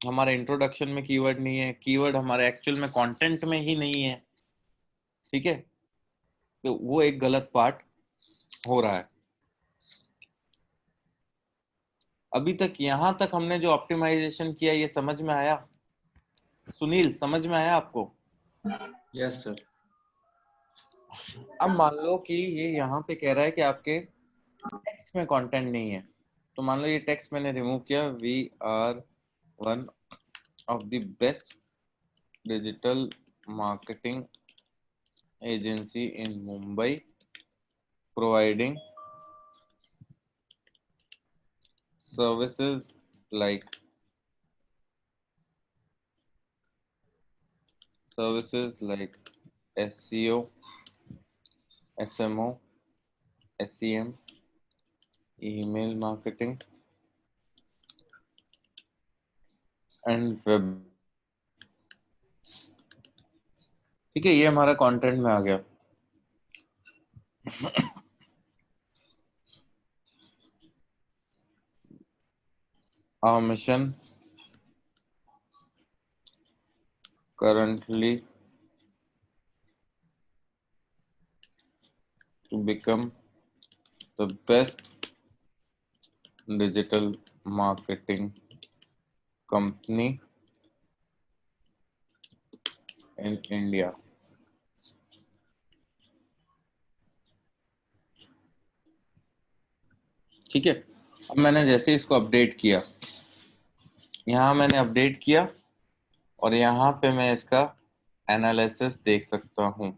हमारे इंट्रोडक्शन में कीवर्ड नहीं है, कीवर्ड हमारे एक्चुअल में कंटेंट में ही नहीं है, ठीक है। तो वो एक गलत पार्ट हो रहा है। अभी तक यहां तक हमने जो ऑप्टिमाइजेशन किया ये समझ में आया? सुनील, समझ में आया आपको? Yes sir. अब मान लो कि ये यहाँ पे कह रहा है कि आपके टेक्स्ट में कंटेंट नहीं है, तो मान लो ये टेक्स्ट मैंने रिमूव किया, we are one of the best digital marketing agency in Mumbai providing services like SEO, SMO, SEM, email marketing and web। ठीक है, ये हमारा कंटेंट में आ गया। Our mission currently to become the best digital marketing company in India। ठीक है, अब मैंने जैसे इसको अपडेट किया, यहाँ मैंने अपडेट किया और यहाँ पे मैं इसका एनालिसिस देख सकता हूँ।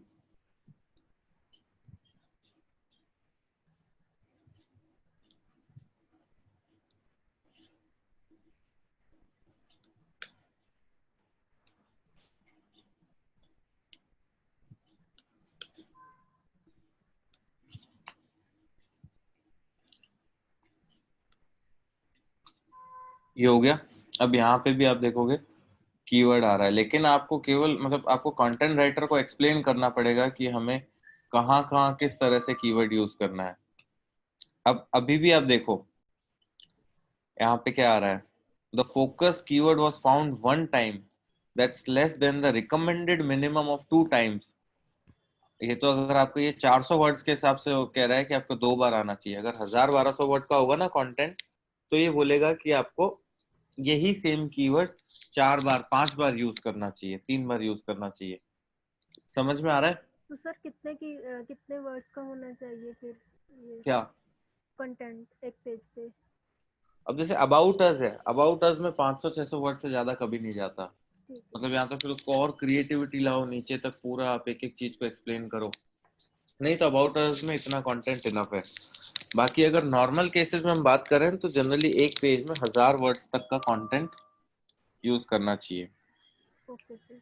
ये हो गया। अब यहाँ पे भी आप देखोगे कीवर्ड आ रहा है, लेकिन आपको केवल मतलब आपको कंटेंट राइटर को एक्सप्लेन करना पड़ेगा कि हमें कहाँ कहाँ किस तरह से कीवर्ड यूज करना है। अब अभी भी आप देखो यहाँ पे क्या आ रहा है, the focus keyword was found one time, that's less than the recommended minimum of 2 times. ये तो अगर आपको ये 400 वर्ड्स के हिसाब से वो कह रहा है कि आपको 2 बार आना चाहिए। अगर 1000-1200 वर्ड का होगा ना कंटेंट, तो ये बोलेगा कि आपको यही सेम कीवर्ड 4 बार 5 बार यूज करना चाहिए, 3 बार यूज करना चाहिए। समझ में आ रहा है तो सर कितने वर्ड्स का होना चाहिए फिर ये क्या? कंटेंट एक पेज पे? अब जैसे अबाउट अस है, अबाउट अस में 500-600 वर्ड से ज्यादा कभी नहीं जाता। ठीक है। मतलब यहाँ तो फिर उसको और क्रिएटिविटी लाओ, नीचे तक पूरा आप एक एक चीज को एक्सप्लेन करो। नहीं तो अबाउट अस में इतना कंटेंट इनफ है। बाकी अगर नॉर्मल केसेस में हम बात करें तो जनरली एक पेज में 1000 वर्ड्स तक का कंटेंट यूज करना चाहिए। Okay sir.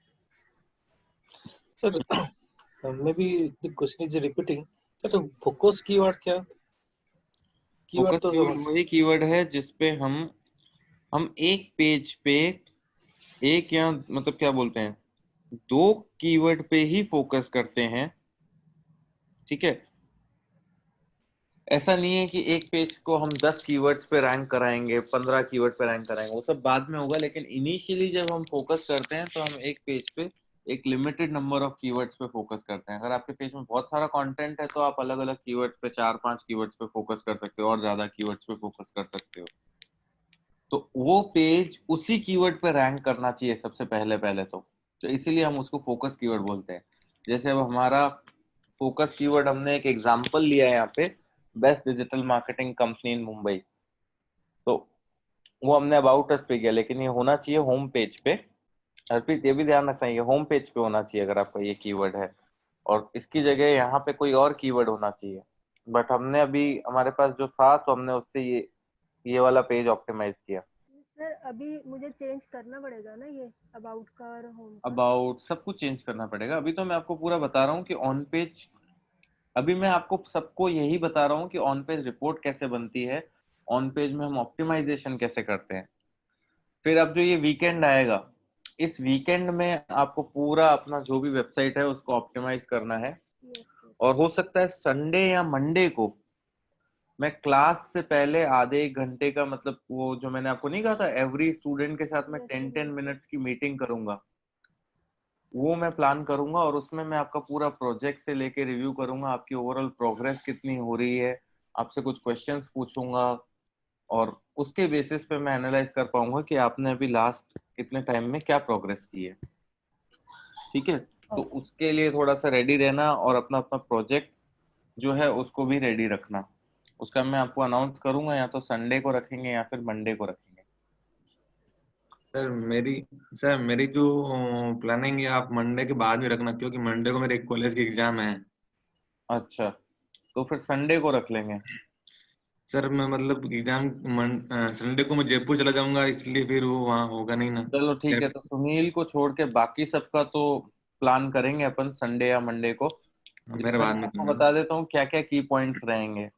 Sir maybe the question is repeating. Sir focus keyword क्या? कीवर्ड फोकस तो कीवर्ड समझ वही कीवर्ड है जिसपे हम एक पेज पे एक या मतलब क्या बोलते हैं 2 कीवर्ड पे ही फोकस करते हैं। ठीक है, ऐसा नहीं है कि एक पेज को हम 10 कीवर्ड्स पे रैंक कराएंगे, 15 कीवर्ड पे रैंक कराएंगे, वो सब बाद में होगा। लेकिन इनिशियली जब हम फोकस करते हैं तो हम एक पेज पे एक लिमिटेड नंबर ऑफ कीवर्ड्स पे फोकस करते हैं। अगर आपके पेज में बहुत सारा कंटेंट है तो आप अलग अलग कीवर्ड्स पे 4-5 कीवर्ड्स पे फोकस कर सकते हो और ज्यादा कीवर्ड्स पे फोकस कर सकते हो। तो वो पेज उसी कीवर्ड पे रैंक करना चाहिए सबसे पहले पहले तो इसीलिए हम उसको फोकस कीवर्ड बोलते हैं। जैसे अब हमारा फोकस कीवर्ड हमने एक एग्जांपल लिया है यहाँ पे, best digital marketing company in Mumbai, तो वो हमने अबाउट अस पे किया, लेकिन ये होना चाहिए होम पेज पे। हरप्रीत ये भी ध्यान रखना, ये होम पेज पे होना चाहिए अगर आपका ये कीवर्ड है, और इसकी जगह यहाँ पे कोई और कीवर्ड होना चाहिए। बट हमने अभी हमारे पास जो था तो हमने उससे ये वाला पेज ऑप्टिमाइज किया। सर अभी मुझे चेंज करना पड़ेगा ना ये अबाउट का और होम का? अबाउट सब कुछ चेंज करना पड़ेगा। अभी तो मैं आपको पूरा बता रहा हूँ कि ऑन पेज, अभी मैं आपको सबको यही बता रहा हूँ कि ऑन पेज रिपोर्ट कैसे बनती है, ऑन पेज में हम ऑप्टिमाइजेशन कैसे करते हैं। फिर अब जो ये वीकेंड आएगा, इस वीकेंड में आपको पूरा अपना जो भी वेबसाइट है उसको ऑप्टिमाइज करना है। Yes sir. और हो सकता है संडे या मंडे को मैं क्लास से पहले आधे 1 घंटे का, मतलब वो जो मैंने आपको नहीं कहा था एवरी स्टूडेंट के साथ मैं यस 10-10 सर। मिनट्स की मीटिंग करूंगा, वो मैं प्लान करूंगा। और उसमें मैं आपका पूरा प्रोजेक्ट से लेके रिव्यू करूंगा, आपकी ओवरऑल प्रोग्रेस कितनी हो रही है, आपसे कुछ क्वेश्चंस पूछूंगा, और उसके बेसिस पे मैं एनालाइज कर पाऊंगा कि आपने अभी लास्ट कितने टाइम में क्या प्रोग्रेस की है। ठीक है, तो उसके लिए थोड़ा सा रेडी रहना और अपना अपना प्रोजेक्ट जो है उसको भी रेडी रखना। उसका मैं आपको अनाउंस करूंगा, या तो संडे को रखेंगे या फिर मंडे को रखेंगे। सर मेरी जो प्लानिंग है आप मंडे के बाद में रखना, क्योंकि मंडे को मेरे कॉलेज की एग्जाम है। अच्छा, तो फिर संडे को रख लेंगे। सर मैं मतलब एग्जाम संडे को मैं जयपुर चला जाऊंगा, इसलिए फिर वो वहाँ होगा नहीं ना। चलो ठीक है, तो सुनील को छोड़ के बाकी सबका तो प्लान करेंगे अपन संडे या मंडे को, मेरे जिसमें बाद मैं में आपको करना। बता देता हूँ क्या क्या की पॉइंट्स रहेंगे।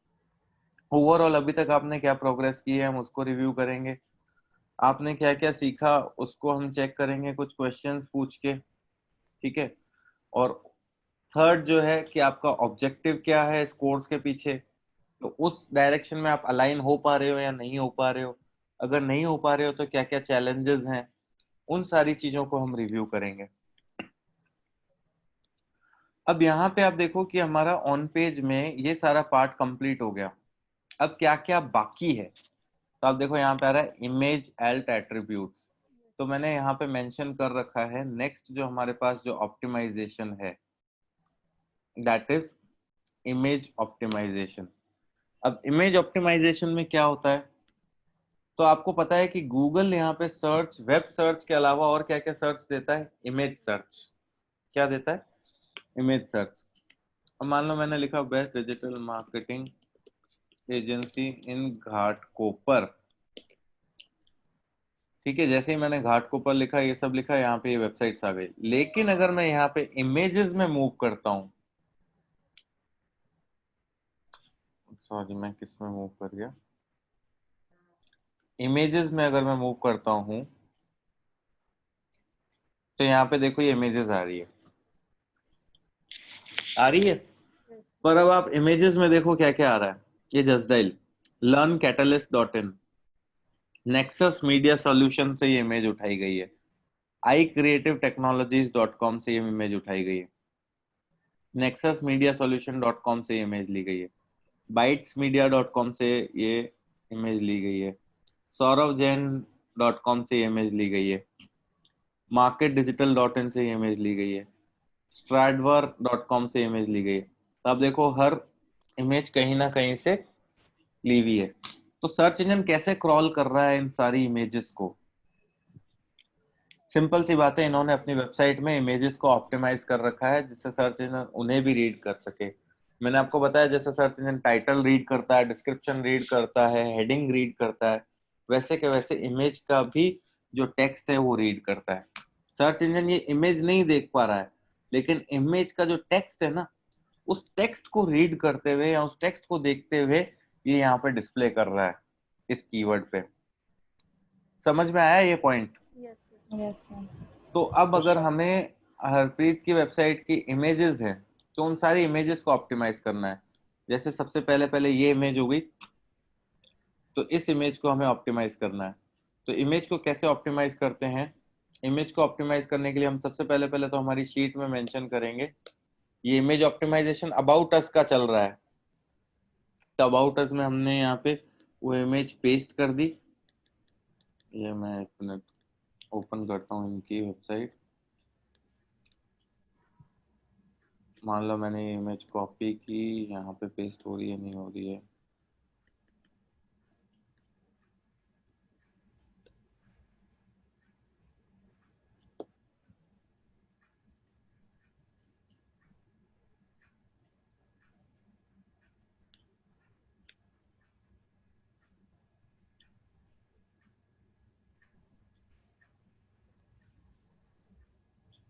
ओवरऑल अभी तक आपने क्या प्रोग्रेस की है हम उसको रिव्यू करेंगे, आपने क्या क्या सीखा उसको हम चेक करेंगे कुछ क्वेश्चंस पूछ के। ठीक है, और थर्ड जो है कि आपका ऑब्जेक्टिव क्या है इस कोर्स के पीछे, तो उस डायरेक्शन में आप अलाइन हो पा रहे हो या नहीं हो पा रहे हो। अगर नहीं हो पा रहे हो तो क्या क्या चैलेंजेस हैं, उन सारी चीजों को हम रिव्यू करेंगे। अब यहाँ पे आप देखो कि हमारा ऑन पेज में ये सारा पार्ट कंप्लीट हो गया। अब क्या क्या बाकी है, तो आप देखो यहाँ पे आ रहा है इमेज एल्ट एट्रीब्यूट्स, तो मैंने यहाँ पे मेंशन कर रखा है नेक्स्ट जो हमारे पास जो ऑप्टिमाइजेशन है दैट इज इमेज ऑप्टिमाइजेशन। अब इमेज ऑप्टिमाइजेशन में क्या होता है, तो आपको पता है कि गूगल यहाँ पे सर्च, वेब सर्च के अलावा और क्या क्या सर्च देता है, इमेज सर्च। क्या देता है, इमेज सर्च। अब मान लो मैंने लिखा बेस्ट डिजिटल मार्केटिंग एजेंसी इन घाटकोपर। ठीक है, जैसे ही मैंने घाटकोपर लिखा, ये सब लिखा, यहाँ पे ये वेबसाइट्स आ गई। लेकिन अगर मैं यहाँ पे इमेजेस में मूव करता हूँ, सॉरी मैं किस में मूव कर गया, इमेजेस में अगर मैं मूव करता हूं तो यहाँ पे देखो ये इमेजेस आ रही है। पर अब आप इमेजेस में देखो क्या क्या आ रहा है। ये Just Dial Learn Catalyst, Nexus Media Solution से ये इमेज उठाई गई है। iCreativeTechnologies.com से ये इमेज उठाई गई है। nexusmediasolution.com से ये इमेज ली गई है। bytesmedia.com से ये इमेज ली गई है। sauravjain.com से ये इमेज ली गई है। marketdigital.in से ये इमेज ली गई है। stradvar.com से इमेज ली गई है। तो आप देखो हर इमेज कहीं ना कहीं से ली हुई है। तो सर्च इंजन कैसे क्रॉल कर रहा है इन सारी इमेजेस को? सिंपल सी बात है, इन्होंने अपनी वेबसाइट में इमेजेस को ऑप्टिमाइज कर रखा है जिससे सर्च इंजन उन्हें भी रीड कर सके। मैंने आपको बताया जैसे सर्च इंजन टाइटल रीड करता है, डिस्क्रिप्शन रीड करता है, हेडिंग रीड करता है, वैसे के वैसे इमेज का भी जो टेक्स्ट है वो रीड करता है। सर्च इंजन ये इमेज नहीं देख पा रहा है, लेकिन इमेज का जो टेक्स्ट है ना, उस टेक्स्ट को रीड करते हुए या उस टेक्स्ट को देखते हुए ये यहाँ पे डिस्प्ले कर रहा है इस कीवर्ड पे। समझ में आया ये पॉइंट? Yes sir. तो अब अगर हमें हरप्रीत की वेबसाइट की इमेजेस है तो उन सारी इमेजेस को ऑप्टिमाइज करना है। जैसे सबसे पहले ये इमेज हो गई, तो इस इमेज को हमें ऑप्टिमाइज करना है। तो इमेज को कैसे ऑप्टिमाइज करते हैं? इमेज को ऑप्टिमाइज करने के लिए हम सबसे पहले तो हमारी शीट में मेंशन करेंगे ये इमेज ऑप्टिमाइजेशन अबाउट अस का चल रहा है। तो अबाउट अस में हमने यहाँ पे वो इमेज पेस्ट कर दी। ये मैं एक मिनट ओपन करता हूँ इनकी वेबसाइट। मान लो मैंने ये इमेज कॉपी की, यहाँ पे पेस्ट हो रही है नहीं हो रही है।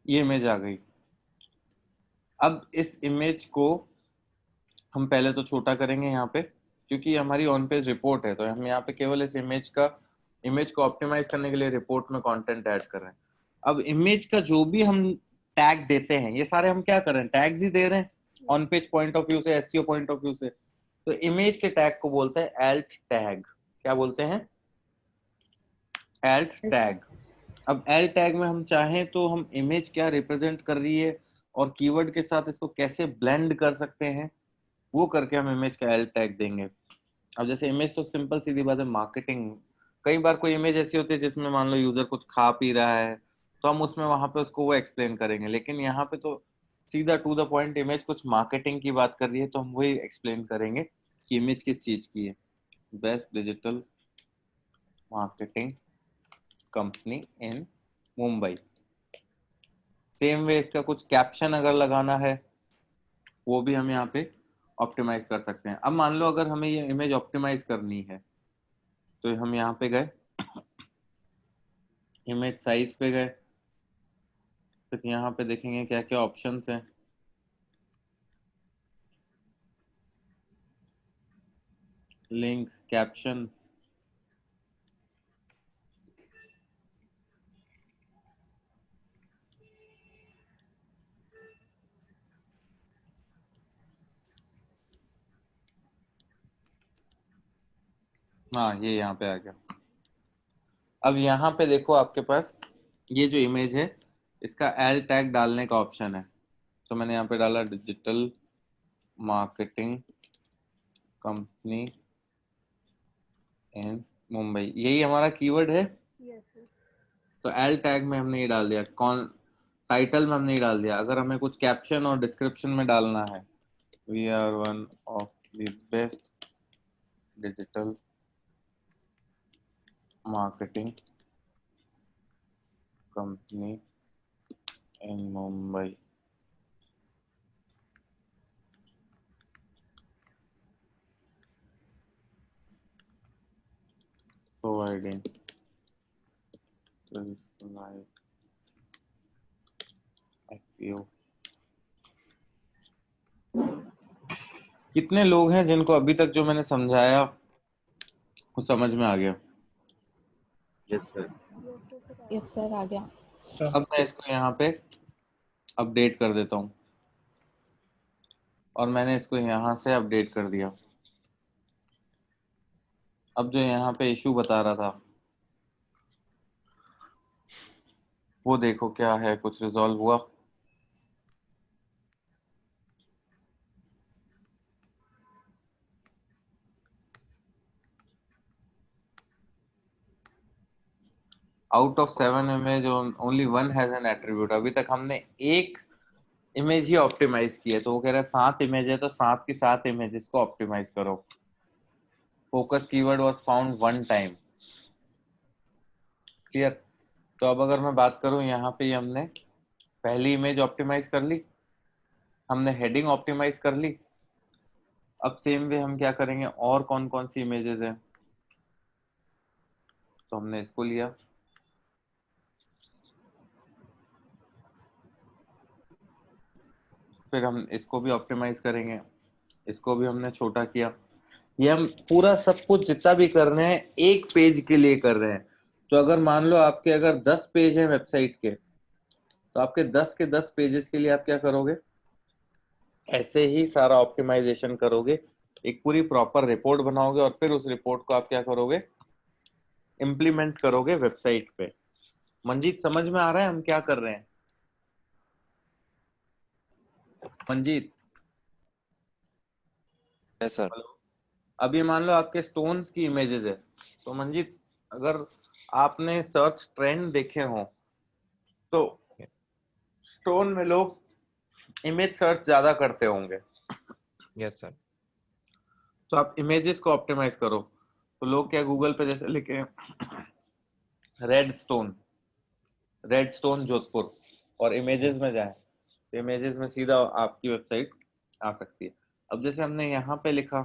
ये इमेज आ गई। अब इस इमेज को हम पहले तो छोटा करेंगे यहाँ पे, क्योंकि हमारी ऑन पेज रिपोर्ट है। तो हम यहाँ पे केवल इस इमेज को ऑप्टिमाइज करने के लिए रिपोर्ट में कंटेंट ऐड कर रहे हैं। अब इमेज का जो भी हम टैग देते हैं, ये सारे हम क्या कर रहे हैं? टैग्स ही दे रहे हैं on page point of view से, एसईओ पॉइंट ऑफ व्यू से। तो इमेज के टैग को बोलते हैं एल्ट टैग। क्या बोलते हैं? Alt tag. अब एल्ट टैग में हम चाहें तो हम इमेज क्या रिप्रेजेंट कर रही है और कीवर्ड के साथ इसको कैसे ब्लेंड कर सकते हैं, वो करके हम इमेज का एल्ट टैग देंगे। अब जैसे इमेज तो सिंपल सीधी बात है, मार्केटिंग। कई बार कोई इमेज ऐसी होती है जिसमें मान लो यूजर कुछ खा पी रहा है, तो हम उसमें वहां पे उसको वो एक्सप्लेन करेंगे। लेकिन यहाँ पे तो सीधा टू द पॉइंट इमेज कुछ मार्केटिंग की बात कर रही है, तो हम वही एक्सप्लेन करेंगे कि इमेज किस चीज की है। Best digital marketing company in Mumbai. Same way इसका कुछ कैप्शन अगर लगाना है वो भी हम यहाँ पे ऑप्टिमाइज कर सकते हैं। अब मान लो अगर हमें ये इमेज ऑप्टिमाइज करनी है तो हम यहाँ पे गए, इमेज साइज पे गए, फिर यहाँ पे देखेंगे क्या क्या ऑप्शंस हैं। लिंक, कैप्शन, हाँ ये यहाँ पे आ गया। अब यहाँ पे देखो आपके पास ये जो इमेज है इसका एल टैग डालने का ऑप्शन है। तो मैंने यहाँ पे डाला digital marketing company in Mumbai, यही हमारा कीवर्ड है। तो एल टैग में हमने ये डाल दिया, कौन टाइटल में हमने ये डाल दिया। अगर हमें कुछ कैप्शन और डिस्क्रिप्शन में डालना है, we are one of the best digital marketing company in Mumbai, providing live SEO। कितने लोग हैं जिनको अभी तक जो मैंने समझाया वो समझ में आ गया? Yes sir. यस सर, आ गया। अब मैं इसको यहाँ पे अपडेट कर देता हूँ और मैंने इसको यहाँ से अपडेट कर दिया। अब जो यहाँ पे इशू बता रहा था वो देखो क्या है, कुछ रिजॉल्व हुआ? Out of 7 image only 1 has an attribute. अभी तक हमने एक इमेज ही ऑप्टिमाइज की है, तो वो कह रहा है 7 इमेज है तो 7 की 7 इमेजेस को ऑप्टिमाइज करो। Focus keyword was found 1 time. Clear? तो अब अगर मैं बात करूं, यहाँ पे हमने पहली इमेज ऑप्टिमाइज कर ली, हमने हेडिंग ऑप्टिमाइज कर ली। अब सेम वे हम क्या करेंगे, और कौन कौन सी इमेजेस हैं, तो हमने इसको लिया, फिर हम इसको भी ऑप्टिमाइज करेंगे, इसको भी हमने छोटा किया। ये हम पूरा सब कुछ जितना भी कर रहे हैं एक पेज के लिए कर रहे हैं। तो अगर मान लो आपके अगर 10 पेज हैं वेबसाइट के, तो आपके 10 के 10 पेजेस के लिए आप क्या करोगे, ऐसे ही सारा ऑप्टिमाइजेशन करोगे, एक पूरी प्रॉपर रिपोर्ट बनाओगे और फिर उस रिपोर्ट को आप क्या करोगे, इम्प्लीमेंट करोगे वेबसाइट पे। मंजीत समझ में आ रहा है हम क्या कर रहे हैं? Manjeet, yes sir. अब ये मान लो आपके स्टोन्स की इमेजेस है, तो मंजीत अगर आपने सर्च ट्रेंड देखे हो तो स्टोन में लोग इमेज सर्च ज्यादा करते होंगे। Yes sir. तो आप इमेजेस को ऑप्टिमाइज करो, तो लोग क्या गूगल पे जैसे लिखे रेड स्टोन जोधपुर और इमेजेस में जाए, तो इमेजेस में सीधा आपकी वेबसाइट आ सकती है। अब जैसे हमने यहाँ पे लिखा,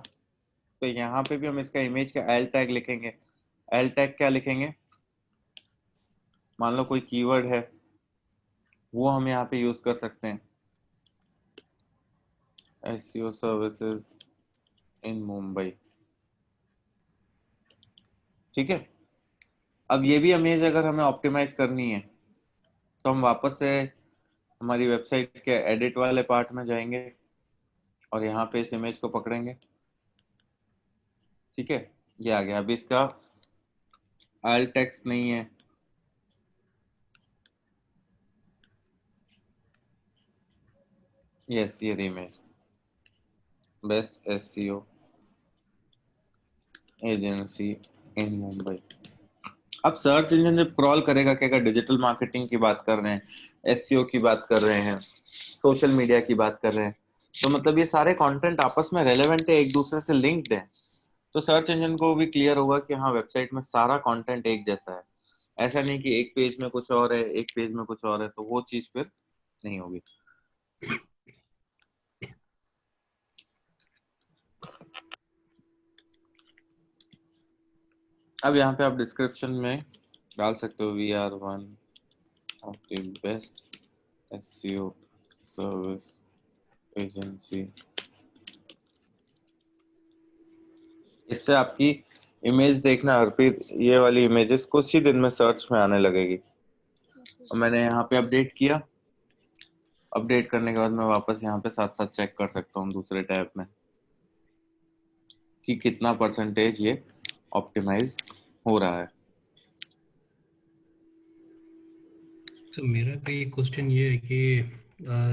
तो यहाँ पे भी हम इसका इमेज का एल टैग लिखेंगे। एल टैग क्या लिखेंगे, मान लो कोई कीवर्ड है वो हम यहाँ पे यूज कर सकते हैं, SEO सर्विसेज इन मुंबई। ठीक है? अब ये भी इमेज अगर हमें ऑप्टिमाइज करनी है तो हम वापस से हमारी वेबसाइट के एडिट वाले पार्ट में जाएंगे और यहाँ पे इस इमेज को पकड़ेंगे। ठीक है, ये आ गया। अभी इसका alt टेक्स्ट नहीं है, यस ये image best SEO agency in Mumbai. अब सर्च इंजन जब क्रॉल करेगा, क्या अगर डिजिटल मार्केटिंग की बात कर रहे हैं, SEO की बात कर रहे हैं, सोशल मीडिया की बात कर रहे हैं, तो मतलब ये सारे कंटेंट आपस में रेलेवेंट है, एक दूसरे से लिंक्ड है। तो सर्च इंजन को भी क्लियर होगा कि हाँ वेबसाइट में सारा कंटेंट एक जैसा है, ऐसा नहीं कि एक पेज में कुछ और है एक पेज में कुछ और है, तो वो चीज फिर नहीं होगी। अब यहाँ पे आप डिस्क्रिप्शन में डाल सकते हो we are one of the best SEO service agency। इससे आपकी इमेज देखना अर्पित, ये वाली इमेजेस कुछ ही दिन में सर्च में आने लगेगी। और मैंने यहाँ पे अपडेट किया, अपडेट करने के बाद मैं वापस यहाँ पे साथ साथ चेक कर सकता हूँ दूसरे टैब में कि कितना परसेंटेज ये ऑप्टिमाइज हो रहा है। तो मेरा भी क्वेश्चन ये है कि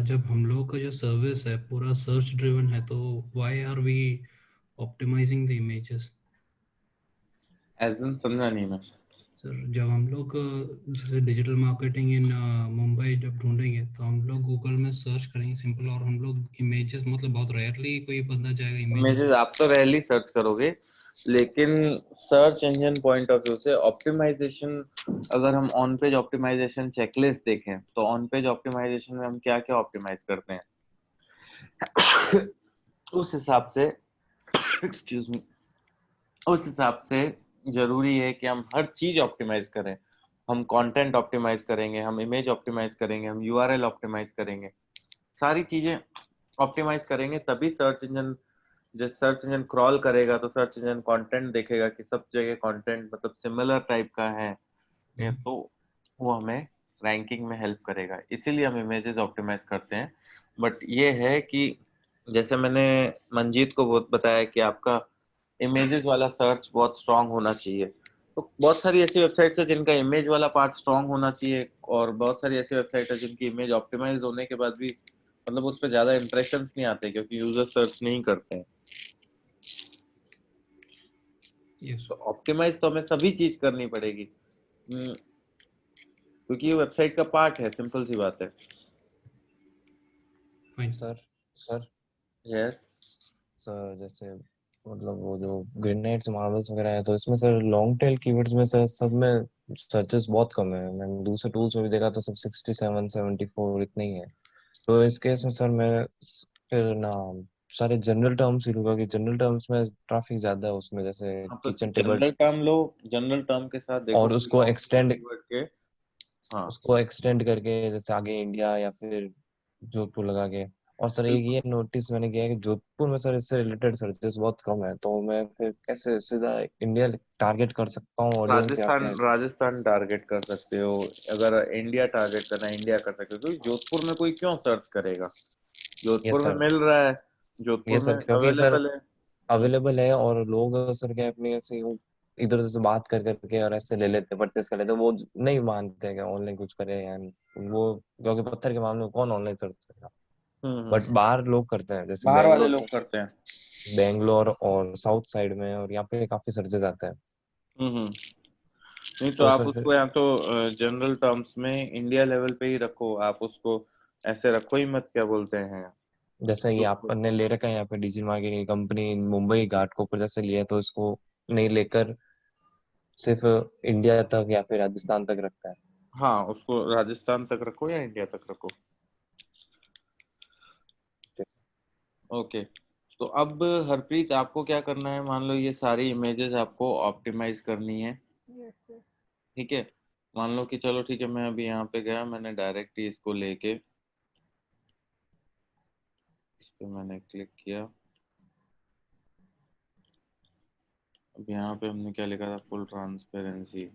जब हम लोग का जो सर्विस है पूरा सर्च ड्रिवन है, तो why are we optimising the images? As in समझा नहीं मैं सर, जब हम लोग जैसे डिजिटल मार्केटिंग इन मुंबई जब ढूंढेंगे तो हम लोग गूगल में सर्च करेंगे सिंपल, और हम लोग इमेजेस मतलब बहुत रेयरली कोई बंदा जाएगा इमेजेस आप तो रेयरली सर्च करोगे, लेकिन search engine point of view से ऑप्टिमाइजेशन, अगर हम ऑन पेज ऑप्टिमाइजेशन चेकलिस्ट देखें तो ऑन पेज ऑप्टिमाइजेशन में हम क्या क्या ऑप्टिमाइज करते हैं उस हिसाब से एक्सक्यूज मी, उस हिसाब से जरूरी है कि हम हर चीज ऑप्टिमाइज करें। हम कंटेंट ऑप्टिमाइज करेंगे, हम इमेज ऑप्टिमाइज करेंगे, हम URL ऑप्टिमाइज करेंगे, सारी चीजें ऑप्टिमाइज करेंगे, तभी सर्च इंजन, जब सर्च इंजन क्रॉल करेगा तो सर्च इंजन कंटेंट देखेगा कि सब जगह कंटेंट मतलब सिमिलर टाइप का है, है, तो वो हमें रैंकिंग में हेल्प करेगा, इसीलिए हम इमेजेस ऑप्टिमाइज करते हैं। बट ये है कि जैसे मैंने मंजीत को बहुत बताया कि आपका इमेजेस वाला सर्च बहुत स्ट्रांग होना चाहिए, तो बहुत सारी ऐसी वेबसाइट्स है जिनका इमेज वाला पार्ट स्ट्रांग होना चाहिए, और बहुत सारी ऐसी वेबसाइट है जिनकी इमेज ऑप्टिमाइज होने के बाद भी मतलब उस पर ज्यादा इंप्रेशंस नहीं आते क्योंकि यूजर सर्च नहीं करते हैं। Yes. तो ऑप्टिमाइज तो हमें सभी चीज करनी पड़ेगी, क्योंकि ये वेबसाइट का पार्ट है, सिंपल सी बात है। Fine. Sir sir yes sir जैसे मतलब वो जो ग्रेनाइट्स मार्बल्स वगैरह है, तो इसमें सर लॉन्ग टेल कीवर्ड्स में सर सब में सर्चेस बहुत कम है। मैंने दूसरे टूल्स में भी देखा तो सब 67 74 इतने ही है। तो इस केस में सर मैं फिर ना सारे जनरल टर्म्स ही लूंगा कि जनरल टर्म्स में ट्रैफिक ज्यादा है उसमें, जैसे हाँ, तो किचन टेबल, जनरल टर्म लो, जनरल टर्म के साथ देखो और कोई उसको लॉन्ग टेल एक्सटेंड कीवर्ड के। हाँ उसको एक्सटेंड करके जैसे आगे इंडिया या फिर जोधपुर लगा के। और सर एक बिल्कुल। ये नोटिस मैंने किया है कि जोधपुर में सर इससे रिलेटेड सर्चेस बहुत कम है, तो मैं फिर कैसे सीधा इंडिया टारगेट कर सकता हूँ ऑडियंस, या राजस्थान फिर राजस्थान टारगेट कर सकते हो, अगर इंडिया टारगेट करना है इंडिया कर सकते हो, क्योंकि जोधपुर में कोई क्यों सर्च करेगा, ये जोधपुर में सर मिल रहा है, ये जोधपुर में सर क्योंकि सर अवेलेबल है। अवेलेबल है, और लोग सर क्या अपनी ऐसे इधर उधर से बात कर करके और ऐसे ले लेते परचेस कर लेते, वो नहीं मानते हैं कि ऑनलाइन कुछ करे या वो, क्योंकि पत्थर के मामले में कौन ऑनलाइन सर्च करेगा। बट हम्म। बाहर लोग करते हैं, जैसे बाहर वाले बैंगलोर लोग करते हैं। बैंगलोर और साउथ साइड में, और यहाँ पे काफी सर्चेस आते हैं। हम्म। नहीं तो तो आप सर फिर उसको या तो जनरल टर्म्स में इंडिया लेवल पे ही रखो, आप उसको ऐसे रखो ही मत, क्या बोलते हैं जैसे ये जोधपुर। आपने ले रखा है यहाँ पे डिजिटल मार्केटिंग की कंपनी मुंबई घाटकोपर जैसे लिया है, तो इसको नहीं लेकर सिर्फ इंडिया तक या फिर राजस्थान तक रखता है। हाँ, उसको राजस्थान तक रखो या इंडिया तक रखो। ओके, तो अब हरप्रीत आपको क्या करना है, मान लो ये सारी इमेजेस आपको ऑप्टिमाइज करनी है, यस सर। ठीक है। मान लो कि चलो ठीक है, मैं अभी यहाँ पे गया, मैंने डायरेक्ट ही इसको लेके इस पे मैंने क्लिक किया। अब यहाँ पे हमने क्या लिखा था, फुल ट्रांसपेरेंसी।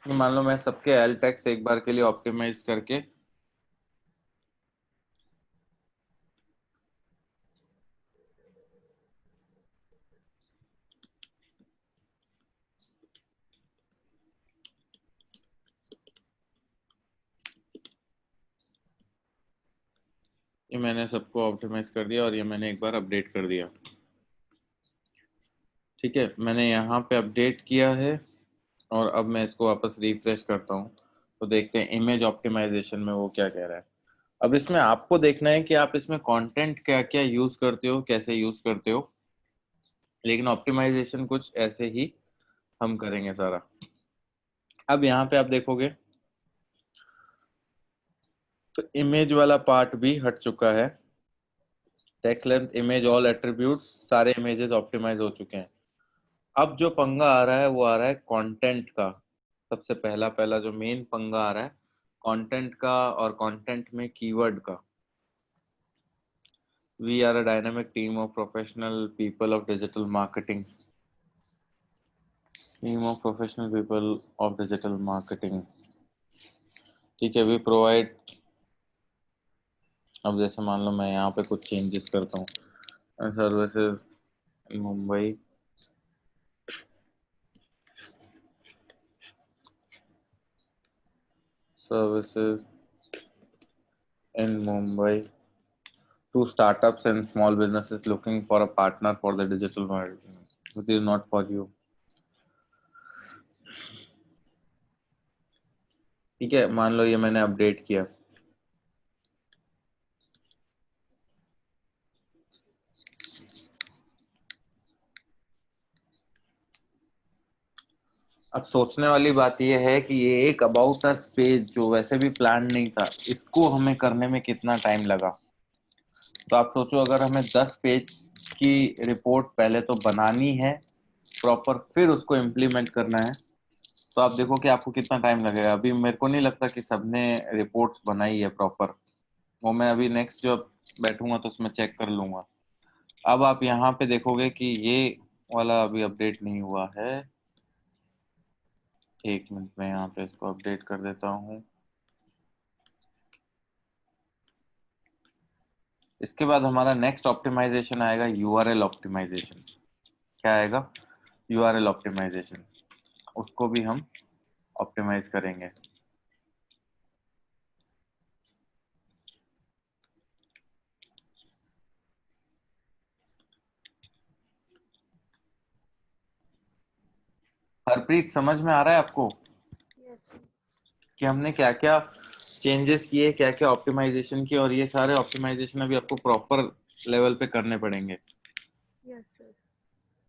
मान लो मैं सबके एल टैक्स एक बार के लिए ऑप्टिमाइज करके ये मैंने सबको ऑप्टिमाइज कर दिया, और ये मैंने एक बार अपडेट कर दिया, ठीक है। मैंने यहाँ पे अपडेट किया है, और अब मैं इसको वापस रिफ्रेश करता हूँ, तो देखते हैं इमेज ऑप्टिमाइजेशन में वो क्या कह रहा है। अब इसमें आपको देखना है कि आप इसमें कंटेंट क्या क्या यूज करते हो, कैसे यूज करते हो, लेकिन ऑप्टिमाइजेशन कुछ ऐसे ही हम करेंगे सारा। अब यहाँ पे आप देखोगे तो इमेज वाला पार्ट भी हट चुका है, text length, image, all attributes, सारे इमेजेस ऑप्टिमाइज हो चुके हैं। अब जो पंगा आ रहा है वो आ रहा है कंटेंट का, सबसे पहला पहला जो मेन पंगा आ रहा है कंटेंट का, और कंटेंट में कीवर्ड का। We are a dynamic team of professional people of digital marketing, team of professional people of digital marketing, ठीक है। वी प्रोवाइड, अब जैसे मान लो मैं यहाँ पे कुछ चेंजेस करता हूँ, services Mumbai, services in Mumbai to startups and small businesses looking for a partner for the digital marketing. It is not for you. ठीक है, मान लो ये मैंने अपडेट किया, अब सोचने वाली बात यह है कि ये एक अबाउट अस पेज जो वैसे भी प्लान नहीं था, इसको हमें करने में कितना टाइम लगा। तो आप सोचो, अगर हमें 10 पेज की रिपोर्ट पहले तो बनानी है प्रॉपर, फिर उसको इम्प्लीमेंट करना है, तो आप देखो कि आपको कितना टाइम लगेगा। अभी मेरे को नहीं लगता कि सबने रिपोर्ट्स बनाई है प्रॉपर, वो मैं अभी नेक्स्ट जब बैठूंगा तो उसमें चेक कर लूंगा। अब आप यहाँ पे देखोगे कि ये वाला अभी अपडेट नहीं हुआ है। एक मिनट में यहाँ पे इसको अपडेट कर देता हूँ। इसके बाद हमारा नेक्स्ट ऑप्टिमाइजेशन आएगा यूआरएल ऑप्टिमाइजेशन। क्या आएगा? URL optimisation. उसको भी हम ऑप्टिमाइज करेंगे। हरप्रीत, समझ में आ रहा है आपको कि हमने क्या क्या चेंजेस किए, क्या क्या ऑप्टिमाइजेशन किए, और ये सारे ऑप्टिमाइजेशन अभी आपको प्रॉपर लेवल पे करने पड़ेंगे। Yes sir.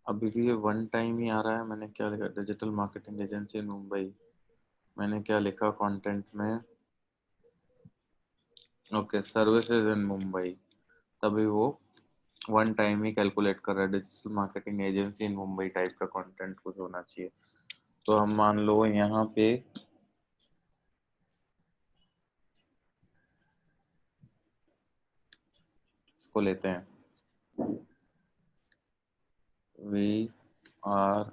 अभी भी ये वन टाइम ही आ रहा है। मैंने क्या लिखा? Digital marketing agency in Mumbai. मैंने क्या लिखा कंटेंट में? Okay, services in Mumbai. तभी वो वन टाइम ही कैलकुलेट कर रहा है। Digital marketing agency in Mumbai type का कंटेंट कुछ होना चाहिए। तो हम मान लो यहाँ पे इसको लेते हैं, we are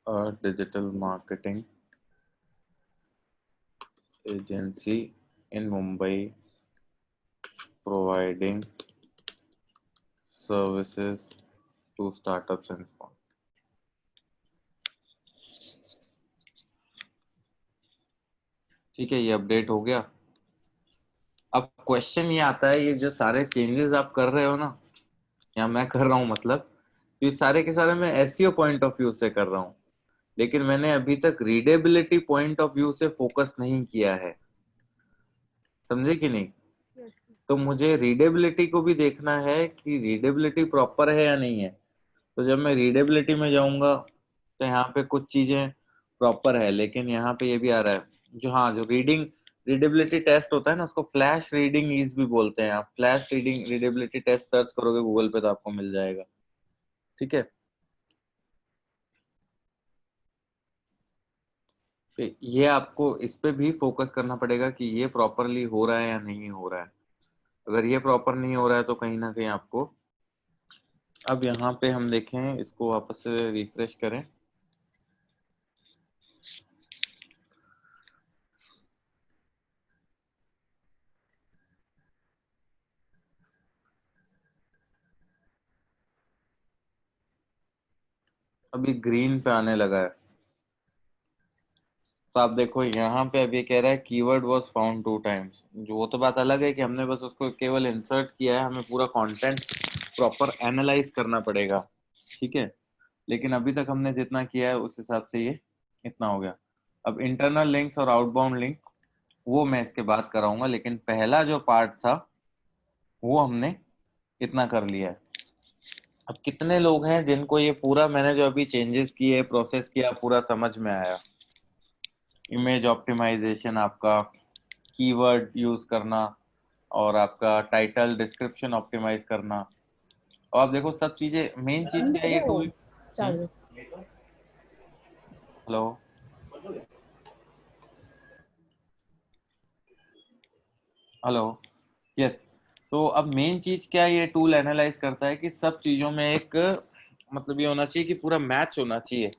a digital marketing agency in Mumbai providing services to startups and small. ठीक है, ये अपडेट हो गया। अब क्वेश्चन ये आता है, ये जो सारे चेंजेस आप कर रहे हो ना, या मैं कर रहा हूँ, मतलब ये सारे के सारे मैं एसईओ पॉइंट ऑफ व्यू से कर रहा हूँ, लेकिन मैंने अभी तक रीडेबिलिटी पॉइंट ऑफ व्यू से फोकस नहीं किया है। समझे कि नहीं? Yes sir. तो मुझे रीडेबिलिटी को भी देखना है कि रीडेबिलिटी प्रॉपर है या नहीं है। तो जब मैं रीडेबिलिटी में जाऊंगा तो यहाँ पे कुछ चीजें प्रॉपर है, लेकिन यहाँ पे ये भी आ रहा है जो, हाँ, जो रीडेबिलिटी टेस्ट होता है ना, उसको फ्लैश रीडिंग ईज भी बोलते हैं। आप Flesch reading readability test search करोगे गूगल पे तो आपको मिल जाएगा। ठीक है, तो ये आपको इस पे भी फोकस करना पड़ेगा कि ये प्रॉपरली हो रहा है या नहीं हो रहा है। अगर ये प्रॉपर नहीं हो रहा है तो कहीं ना कहीं आपको, अब यहाँ पे हम देखें, इसको वापस से रिफ्रेश करें। अभी ग्रीन पे आने लगा है। तो आप देखो यहाँ पे अभी कह रहा है कीवर्ड वाज फाउंड 2 टाइम्स। जो वो तो बात अलग है कि हमने बस उसको केवल इंसर्ट किया है, हमें पूरा कंटेंट प्रॉपर एनालाइज करना पड़ेगा। ठीक है, लेकिन अभी तक हमने जितना किया है उस हिसाब से ये इतना हो गया। अब इंटरनल लिंक्स और आउटबाउंड लिंक वो मैं इसके बाद कराऊंगा, लेकिन पहला जो पार्ट था वो हमने इतना कर लिया है। अब कितने लोग हैं जिनको ये पूरा मैंने जो अभी चेंजेस किए, प्रोसेस किया, पूरा समझ में आया? इमेज ऑप्टिमाइजेशन, आपका कीवर्ड यूज करना, और आपका टाइटल डिस्क्रिप्शन ऑप्टिमाइज करना, और आप देखो सब चीजें, मेन चीज क्या है ये टूल। Hello, hello, yes. तो अब मेन चीज क्या है, ये टूल एनालाइज करता है कि सब चीजों में एक, मतलब ये होना चाहिए कि पूरा मैच होना चाहिए।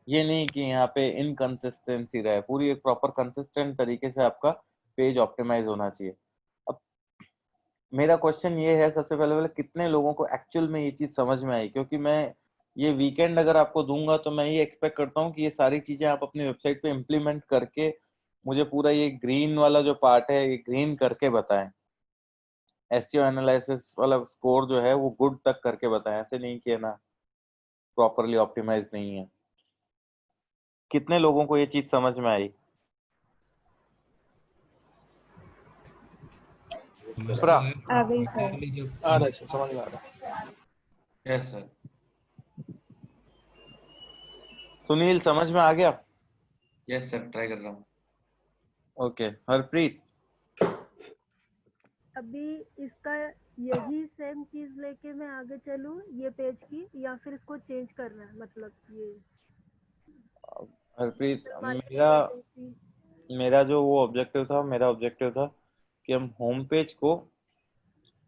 ये नहीं कि यहाँ पे इनकंसिस्टेंसी रहे, पूरी एक प्रॉपर कंसिस्टेंट तरीके से आपका पेज ऑप्टिमाइज होना चाहिए। अब मेरा क्वेश्चन ये है, सबसे पहले कितने लोगों को एक्चुअल में ये चीज समझ में आई? क्योंकि मैं ये वीकेंड अगर आपको दूंगा तो मैं ये एक्सपेक्ट करता हूँ कि ये सारी चीजें आप अपनी वेबसाइट पे इम्प्लीमेंट करके मुझे पूरा ये ग्रीन वाला जो पार्ट है ये ग्रीन करके बताएं। एसईओ एनालिसिस वाला स्कोर जो है वो गुड तक करके बताएं, ऐसे नहीं कि ना प्रॉपरली ऑप्टिमाइज नहीं है। कितने लोगों को ये चीज समझ में आई? समझ तो फ्रा आया, आ गई सर। practically जब आ रहा है, समझ में आ रहा है। Yes sir. सुनील समझ में आ गया? यस सर, ट्राई कर रहा हूँ। ओके हरप्रीत, अभी इसका यही सेम चीज लेके मैं आगे चलूं ये पेज की, या फिर इसको चेंज करना है? मतलब ये हरप्रीत मार्केटिंग मेरा एजेंसी। मेरा जो वो ऑब्जेक्टिव था, मेरा ऑब्जेक्टिव था कि हम होम पेज को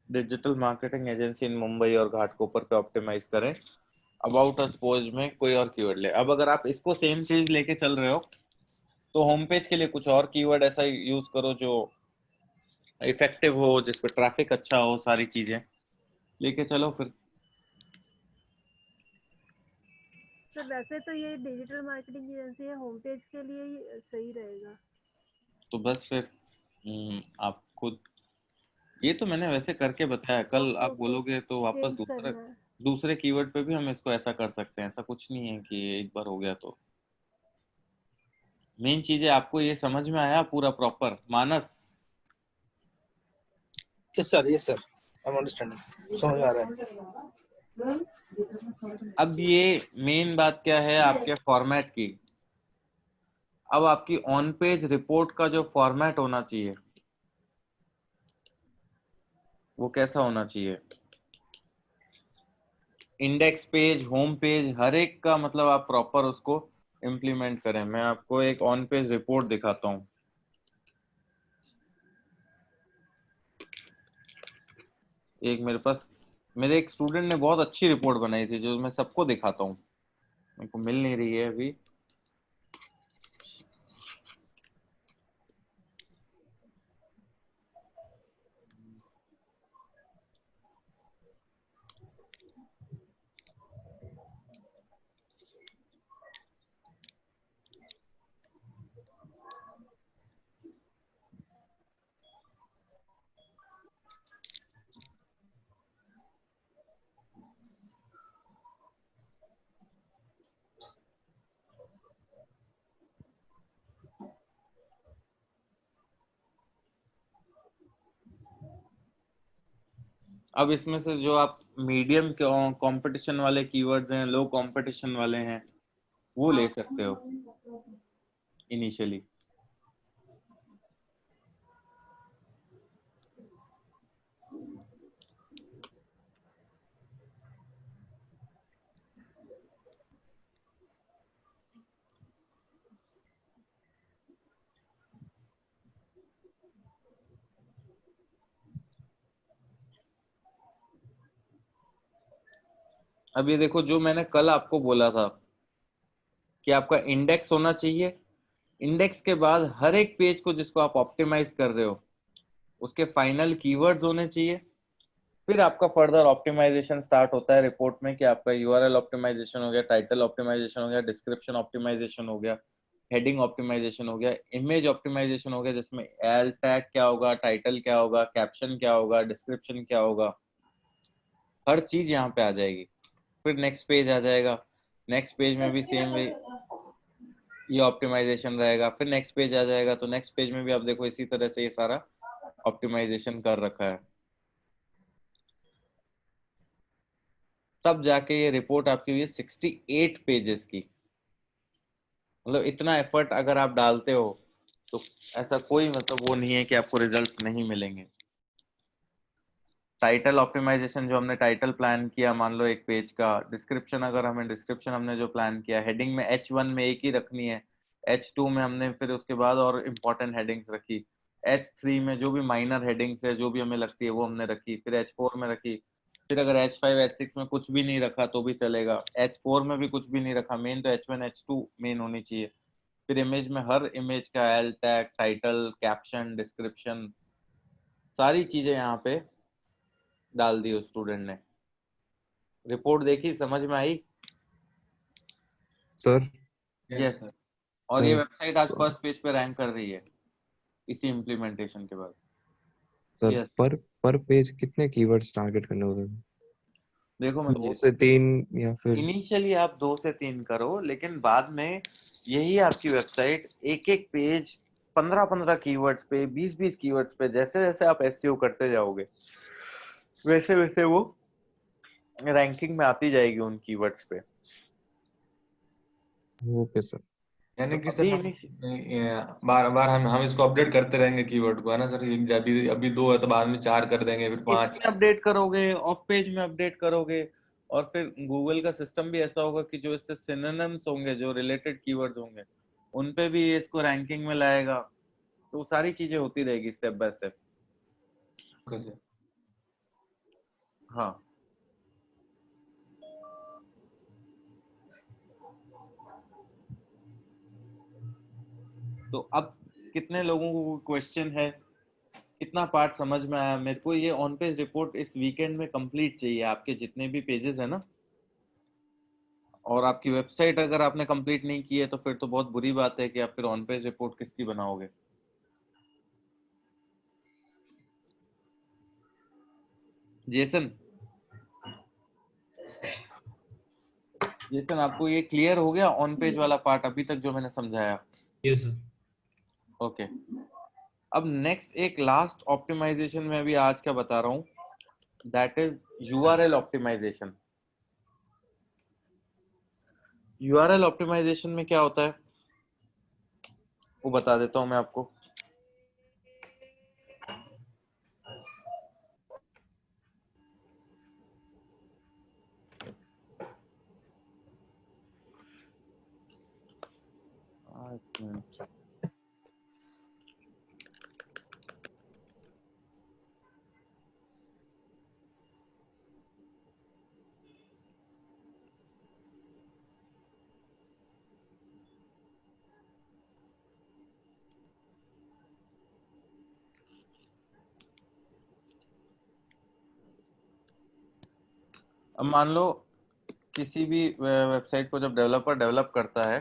digital marketing agency in Mumbai और घाटकोपर पे ऑप्टिमाइज करें, अबाउट अस पोज में कोई और कीवर्ड ले। अब अगर आप इसको सेम चीज लेके चल रहे हो तो होम पेज के लिए कुछ और कीवर्ड ऐसा यूज करो जो इफेक्टिव हो, जिस पे ट्रैफिक अच्छा हो, सारी चीजें लेके चलो फिर। सर वैसे तो ये डिजिटल मार्केटिंग एजेंसी है, होम पेज के लिए ही सही रहेगा। तो बस फिर आप खुद, ये तो मैंने वैसे करके बताया, कल ओके आप ओके, बोलोगे तो वापस चेंज दूसरे करना है। दूसरे कीवर्ड पे भी हम इसको ऐसा कर सकते हैं, ऐसा कुछ नहीं है कि एक बार हो गया तो। मेन चीज है, आपको ये समझ में आया पूरा proper Manas? Yes sir, yes sir, I am understanding, समझ में आ रहा है। अब ये मेन बात क्या है आपके फॉर्मेट की। अब आपकी ऑन पेज रिपोर्ट का जो फॉर्मेट होना चाहिए वो कैसा होना चाहिए? इंडेक्स पेज, होम पेज, हर एक का मतलब आप प्रॉपर उसको इम्प्लीमेंट करें। मैं आपको एक ऑन पेज रिपोर्ट दिखाता हूँ। एक मेरे एक स्टूडेंट ने बहुत अच्छी रिपोर्ट बनाई थी जो मैं सबको दिखाता हूँ, मेरे को मिल नहीं रही है अभी। अब इसमें से जो आप मीडियम कंपटीशन वाले कीवर्ड्स हैं, लो कंपटीशन वाले हैं, वो ले सकते हो इनिशियली। अब ये देखो, जो मैंने कल आपको बोला था कि आपका इंडेक्स होना चाहिए, इंडेक्स के बाद हर एक पेज को जिसको आप ऑप्टिमाइज कर रहे हो उसके फाइनल कीवर्ड्स होने चाहिए। फिर आपका फर्दर ऑप्टिमाइजेशन स्टार्ट होता है रिपोर्ट में कि आपका यूआरएल ऑप्टिमाइजेशन हो गया, टाइटल ऑप्टिमाइजेशन हो गया, डिस्क्रिप्शन ऑप्टिमाइजेशन हो गया, हेडिंग ऑप्टिमाइजेशन हो गया, इमेज ऑप्टिमाइजेशन हो गया, जिसमें एल टैग क्या होगा, टाइटल क्या होगा, कैप्शन क्या होगा, डिस्क्रिप्शन क्या होगा, हर चीज यहाँ पे आ जाएगी। फिर नेक्स्ट पेज आ जाएगा, नेक्स्ट पेज में भी सेम वे ये ऑप्टिमाइजेशन रहेगा। फिर नेक्स्ट पेज आ जाएगा तो नेक्स्ट पेज में भी आप देखो इसी तरह से ये सारा ऑप्टिमाइजेशन कर रखा है। तब जाके ये रिपोर्ट आपकी हुई 68 पेजेस की। मतलब इतना एफर्ट अगर आप डालते हो तो ऐसा कोई मतलब वो नहीं है कि आपको रिजल्ट्स नहीं मिलेंगे। टाइटल ऑप्टिमाइजेशन जो हमने टाइटल प्लान किया, मान लो एक पेज का डिस्क्रिप्शन, अगर हमें डिस्क्रिप्शन हमने जो प्लान किया, हेडिंग में H1 में एक ही रखनी है, H2 में हमने फिर उसके बाद और इम्पोर्टेंट हेडिंग्स रखी, H3 में जो भी माइनर हेडिंग्स है जो भी हमें लगती है वो हमने रखी, फिर H4 में रखी, फिर अगर H5 H6 में कुछ भी नहीं रखा तो भी चलेगा, H4 में भी कुछ भी नहीं रखा, मेन तो H1 H2 मेन होनी चाहिए। फिर इमेज में हर इमेज का L tag, title, caption, description, सारी चीजें यहाँ पे डाल दी उस स्टूडेंट ने। रिपोर्ट देखी, समझ में आई? Sir yes yes. सर। और ये सर वेबसाइट आज फर्स्ट पेज पे रैंक कर रही है इसी इम्प्लीमेंटेशन के बाद। सर यस पर पेज कितने कीवर्ड्स टारगेट करने होते हैं? देखो मैं 2 से 3 या फिर? इनिशियली आप 2 से 3 करो, लेकिन बाद में यही आपकी वेबसाइट एक एक पेज 15-15 कीवर्ड्स पे 20-20 कीवर्ड्स पे जैसे जैसे आप एसईओ करते जाओगे वैसे वैसे वो रैंकिंग में आती जाएगी उन कीवर्ड्स पे। Okay sir. यानी तो कि सर अभी हम बार बार हम इसको अपडेट करते रहेंगे कीवर्ड को, है ना सर? अभी अभी 2 है तो बाद में 4 कर देंगे, फिर 5। इसमें अपडेट करोगे, ऑफ पेज में अपडेट करोगे, और फिर गूगल का सिस्टम भी ऐसा होगा कि जो इससे सिनोनिम्स होंगे, जो रिलेटेड कीवर्ड्स होंगे, उन पे भी इसको रैंकिंग में लाएगा। तो सारी चीजें होती रहेगी step by step. Okay sir. हाँ तो अब कितने लोगों को क्वेश्चन है, कितना पार्ट समझ में आया? मेरे को ये ऑन पेज रिपोर्ट इस वीकेंड में कंप्लीट चाहिए, आपके जितने भी पेजेस है ना। और आपकी वेबसाइट अगर आपने कंप्लीट नहीं की है तो फिर तो बहुत बुरी बात है कि आप फिर ऑन पेज रिपोर्ट किसकी बनाओगे। जेसन जेसन आपको ये क्लियर हो गया ऑन पेज वाला पार्ट अभी तक जो मैंने समझाया? Yes sir. ओके अब नेक्स्ट एक लास्ट ऑप्टिमाइजेशन में अभी आज क्या बता रहा हूँ, that is URL optimisation. URL optimisation में क्या होता है वो बता देता हूँ मैं आपको। एक मिनट। अब मान लो किसी भी वेबसाइट को जब डेवलपर डेवलप करता है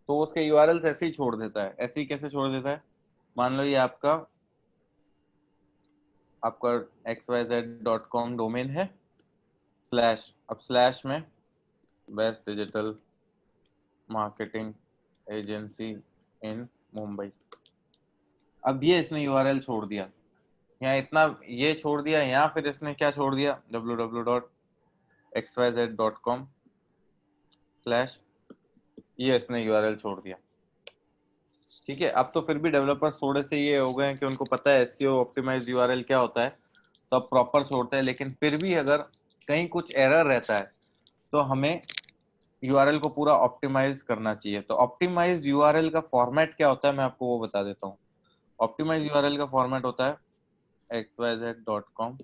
तो उसके यूआरएल्स ऐसे ही छोड़ देता है। ऐसे ही कैसे छोड़ देता है? मान लो ये आपका xyz.com डोमेन है, स्लैश, अब स्लैश में best digital marketing agency in Mumbai. अब ये इसने यूआरएल छोड़ दिया, यहाँ इतना ये छोड़ दिया, यहाँ फिर इसने क्या छोड़ दिया, www.xyz.com स्लैश, ये इसने यूआरएल छोड़ दिया। ठीक है, अब तो फिर भी डेवलपर्स थोड़े से ये हो गए हैं कि उनको पता है एसईओ ऑप्टिमाइज्ड यूआरएल क्या होता है, तो अब प्रॉपर छोड़ते हैं। लेकिन फिर भी अगर कहीं कुछ एरर रहता है तो हमें यूआरएल को पूरा ऑप्टिमाइज करना चाहिए। तो ऑप्टिमाइज्ड यूआरएल का फॉर्मेट क्या होता है मैं आपको वो बता देता हूँ। ऑप्टिमाइज्ड यूआरएल का फॉर्मेट होता है xyz.com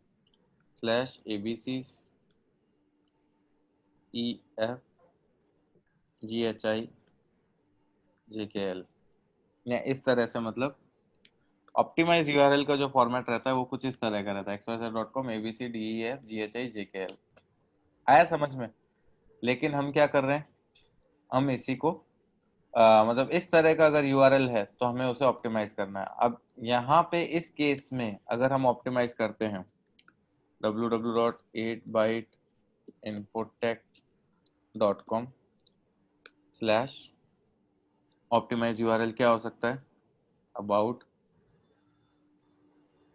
स्लैश abcefghijkl, या इस तरह से। मतलब ऑप्टिमाइज यूआरएल का जो फॉर्मेट रहता है वो कुछ इस तरह का रहता है, xyz.com abcdefghijkl। आया समझ में? लेकिन हम क्या कर रहे हैं, हम इसी को मतलब इस तरह का अगर यूआरएल है तो हमें उसे ऑप्टिमाइज करना है। अब यहाँ पे इस केस में अगर हम ऑप्टिमाइज करते हैं www.8byteinfotech.com स्लैश, ऑप्टिमाइज यूआरएल क्या हो सकता है, about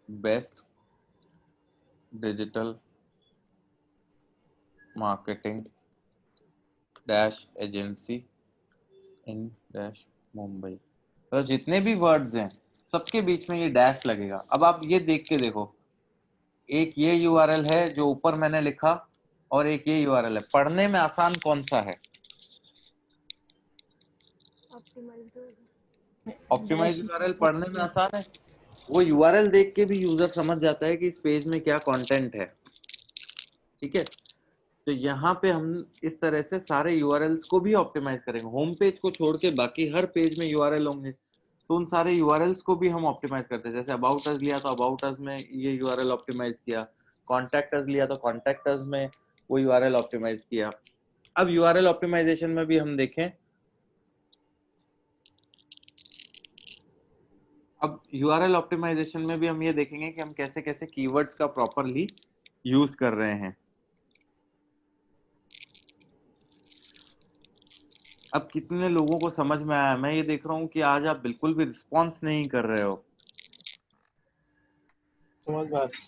best digital marketing dash agency in dash Mumbai. तो जितने भी वर्ड्स हैं सबके बीच में ये डैश लगेगा। अब आप ये देख के देखो, एक ये यूआरएल है जो ऊपर मैंने लिखा और एक ये यूआरएल है, पढ़ने में आसान कौन सा है? ऑप्टिमाइज यूआरएल पढ़ने में आसान है। वो यूआरएल देख के भी यूजर समझ जाता है कि इस पेज में क्या कंटेंट है। ठीक है, तो यहाँ पे हम इस तरह से सारे यूआरएल्स को भी ऑप्टिमाइज करेंगे। होम पेज को छोड़ के बाकी हर पेज में यूआरएल होंगे, तो उन सारे यूआरएल्स को भी हम ऑप्टिमाइज करते हैं। जैसे अबाउट अस लिया तो अबाउट अस में ये यूआरएल ऑप्टिमाइज किया, कॉन्टैक्ट अस लिया तो कॉन्टैक्ट अस में वो यूआरएल ऑप्टिमाइज किया। अब यूआरएल ऑप्टिमाइजेशन में भी हम देखें अब URL ऑप्टिमाइजेशन में भी हम ये देखेंगे कि हम कैसे कैसे कीवर्ड्स का प्रॉपरली यूज कर रहे हैं। अब कितने लोगों को समझ में आया? मैं ये देख रहा हूँ कि आज आप बिल्कुल भी रिस्पॉन्स नहीं कर रहे हो। समझ में आ रहा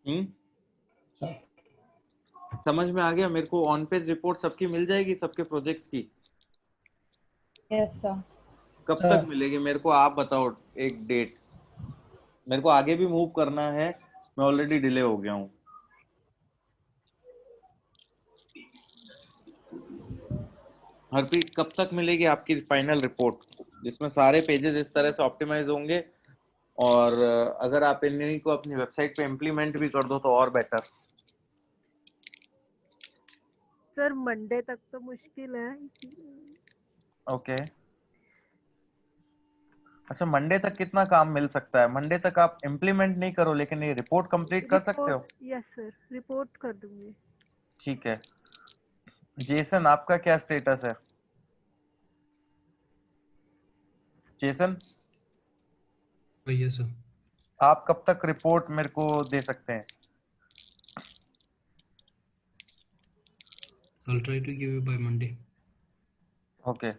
है। समझ में आ गया? मेरे को ऑन पेज रिपोर्ट सबकी मिल जाएगी, सबके प्रोजेक्ट्स की? Yes sir. कब तक मिलेगी मेरे को आप बताओ एक डेट। मेरे को आगे भी मूव करना है, मैं ऑलरेडी डिले हो गया हूँ। हरप्रीत, कब तक मिलेगी आपकी फाइनल रिपोर्ट जिसमें सारे पेजेस इस तरह से ऑप्टिमाइज होंगे? और अगर आप इन्हीं को अपनी वेबसाइट पे इम्प्लीमेंट भी कर दो तो और बेटर। सर मंडे तक तो मुश्किल है। ओके। अच्छा, मंडे तक कितना काम मिल सकता है? मंडे तक आप इम्प्लीमेंट नहीं करो लेकिन ये रिपोर्ट कंप्लीट कर सकते हो? यस सर, रिपोर्ट कर दूंगी। ठीक है। जेसन, आपका क्या स्टेटस है? Jason, yes sir. आप कब तक रिपोर्ट मेरे को दे सकते हैं? I'll try to give you by Monday. Okay.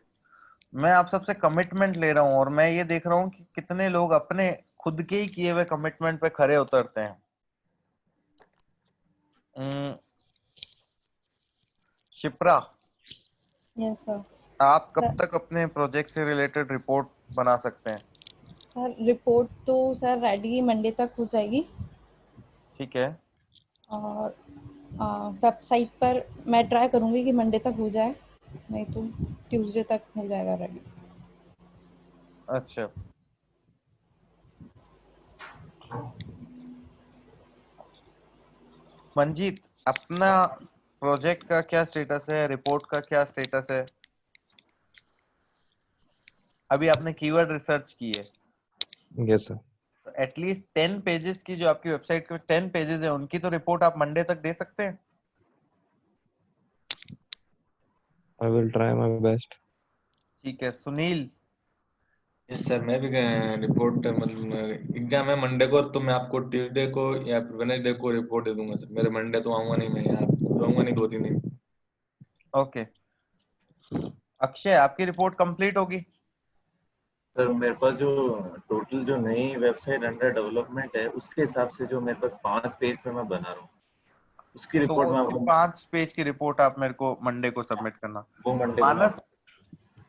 मैं आप सबसे कमिटमेंट ले रहा हूँ और मैं ये देख रहा हूँ कि कितने लोग अपने खुद के ही किए हुए कमिटमेंट पे खरे उतरते हैं। Shipra, yes sir. आप कब तक अपने प्रोजेक्ट से रिलेटेड रिपोर्ट बना सकते हैं? सर रिपोर्ट तो सर रेडी मंडे तक हो जाएगी। ठीक है। और वेबसाइट पर मैं ट्राई करूंगी कि मंडे तक हो जाए, नहीं तो ट्यूसडे तक हो जाएगा रेडी। अच्छा, मंजीत, अपना प्रोजेक्ट का क्या स्टेटस है? रिपोर्ट का क्या स्टेटस है? अभी आपने कीवर्ड रिसर्च की है? Yes sir. एटलीस्ट 10 पेजेस की, जो आपकी वेबसाइट के 10 पेजेस है, उनकी तो रिपोर्ट आप मंडे तक दे सकते हैं? I will try my best. ठीक है। सुनील, यस सर, मैं भी रिपोर्ट मतलब एग्जाम है मंडे को, तो मैं आपको ट्यूसडे को या फिर वेडनेसडे को रिपोर्ट दे दूंगा सर। मेरे मंडे तो आऊंगा नहीं, मैं यहाँ रहूंगा नहीं 2-3 दिन। ओके। अक्षय, आपकी रिपोर्ट कंप्लीट होगी? सर मेरे पास जो टोटल जो नई वेबसाइट अंडर डेवलपमेंट है उसके हिसाब से जो मेरे पास 5 पेज पे मैं बना रहा हूँ, उसकी तो रिपोर्ट मैं उसकी 5 पेज की रिपोर्ट आप मेरे को मंडे को सबमिट करना। वो मंडे को मानस,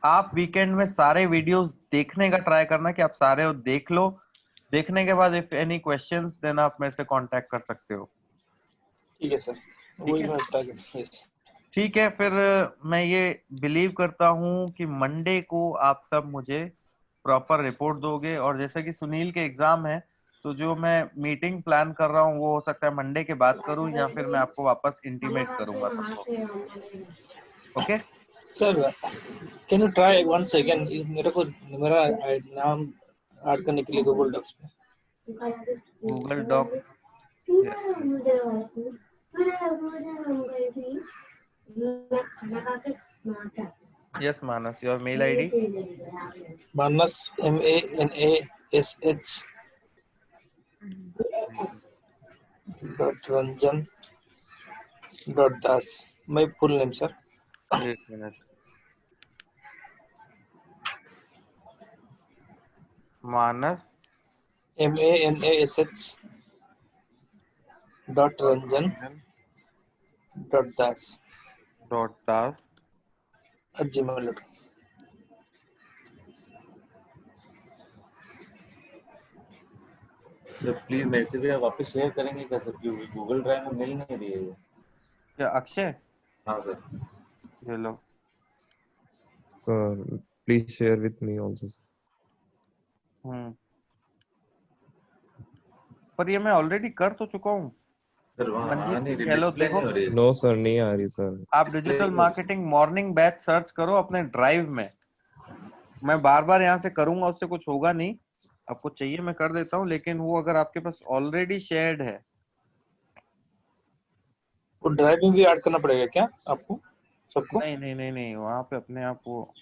आप वीकेंड में सारे वीडियोस देखने का ट्राई करना कि आप सारे देख लो। देखने के बाद इफ एनी क्वेश्चंस देन आप मेरे से कांटेक्ट कर सकते हो। ठीक है सर, वही मैं टारगेट। यस ठीक है, फिर मैं ये बिलीव करता हूँ कि मंडे को आप सब मुझे प्रॉपर रिपोर्ट दोगे। और जैसे कि सुनील के एग्जाम है, तो जो मैं मीटिंग प्लान कर रहा हूँ वो हो सकता है मंडे के बाद करूँ या फिर मैं आपको वापस इंटीमेट करूंगा सबको। Okay sir, can you try once again? मेरे को मेरा नाम ऐड करने के लिए गूगल डॉक्स में। Google doc. Yes Manas, your mail ID? Manas MANASH .ranjan .das, my full name sir। एक minute. Manas MANASH .ranjan .das @gmail.com। Sir please मेरे से भी आप वापस शेयर करेंगे क्या सर, क्योंकि गूगल ड्राइव में मिल नहीं रही है ये। क्या अक्षय? हाँ सर। ये लो। Please share with me also. पर ये मैं ऑलरेडी कर तो चुका हूँ। सर वहाँ मंजीत नहीं रही, गहलोत डिस्प्ले देखो, नहीं हो रही है। नो सर, नहीं आ रही सर। आप डिस्प्ले डिजिटल नहीं हो रही मार्केटिंग मॉर्निंग बैच सर्च करो अपने ड्राइव में। मैं बार बार यहाँ से करूंगा उससे कुछ होगा नहीं। आपको चाहिए मैं कर देता हूँ, लेकिन वो अगर आपके पास ऑलरेडी शेयर्ड है। वो ड्राइव में भी ऐड करना पड़ेगा क्या आपको सबको? नहीं नहीं नहीं नहीं, वहाँ पे अपने आप वो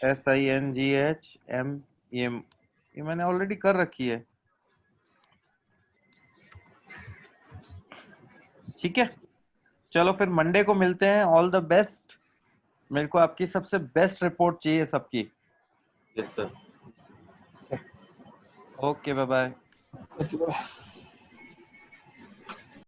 SINGHM ये ये मैंने ऑलरेडी कर रखी है। ठीक है, चलो फिर मंडे को मिलते हैं। All the best. मेरे को आपकी सबसे बेस्ट रिपोर्ट चाहिए सबकी। Yes sir. Okay, bye bye. Okay bye.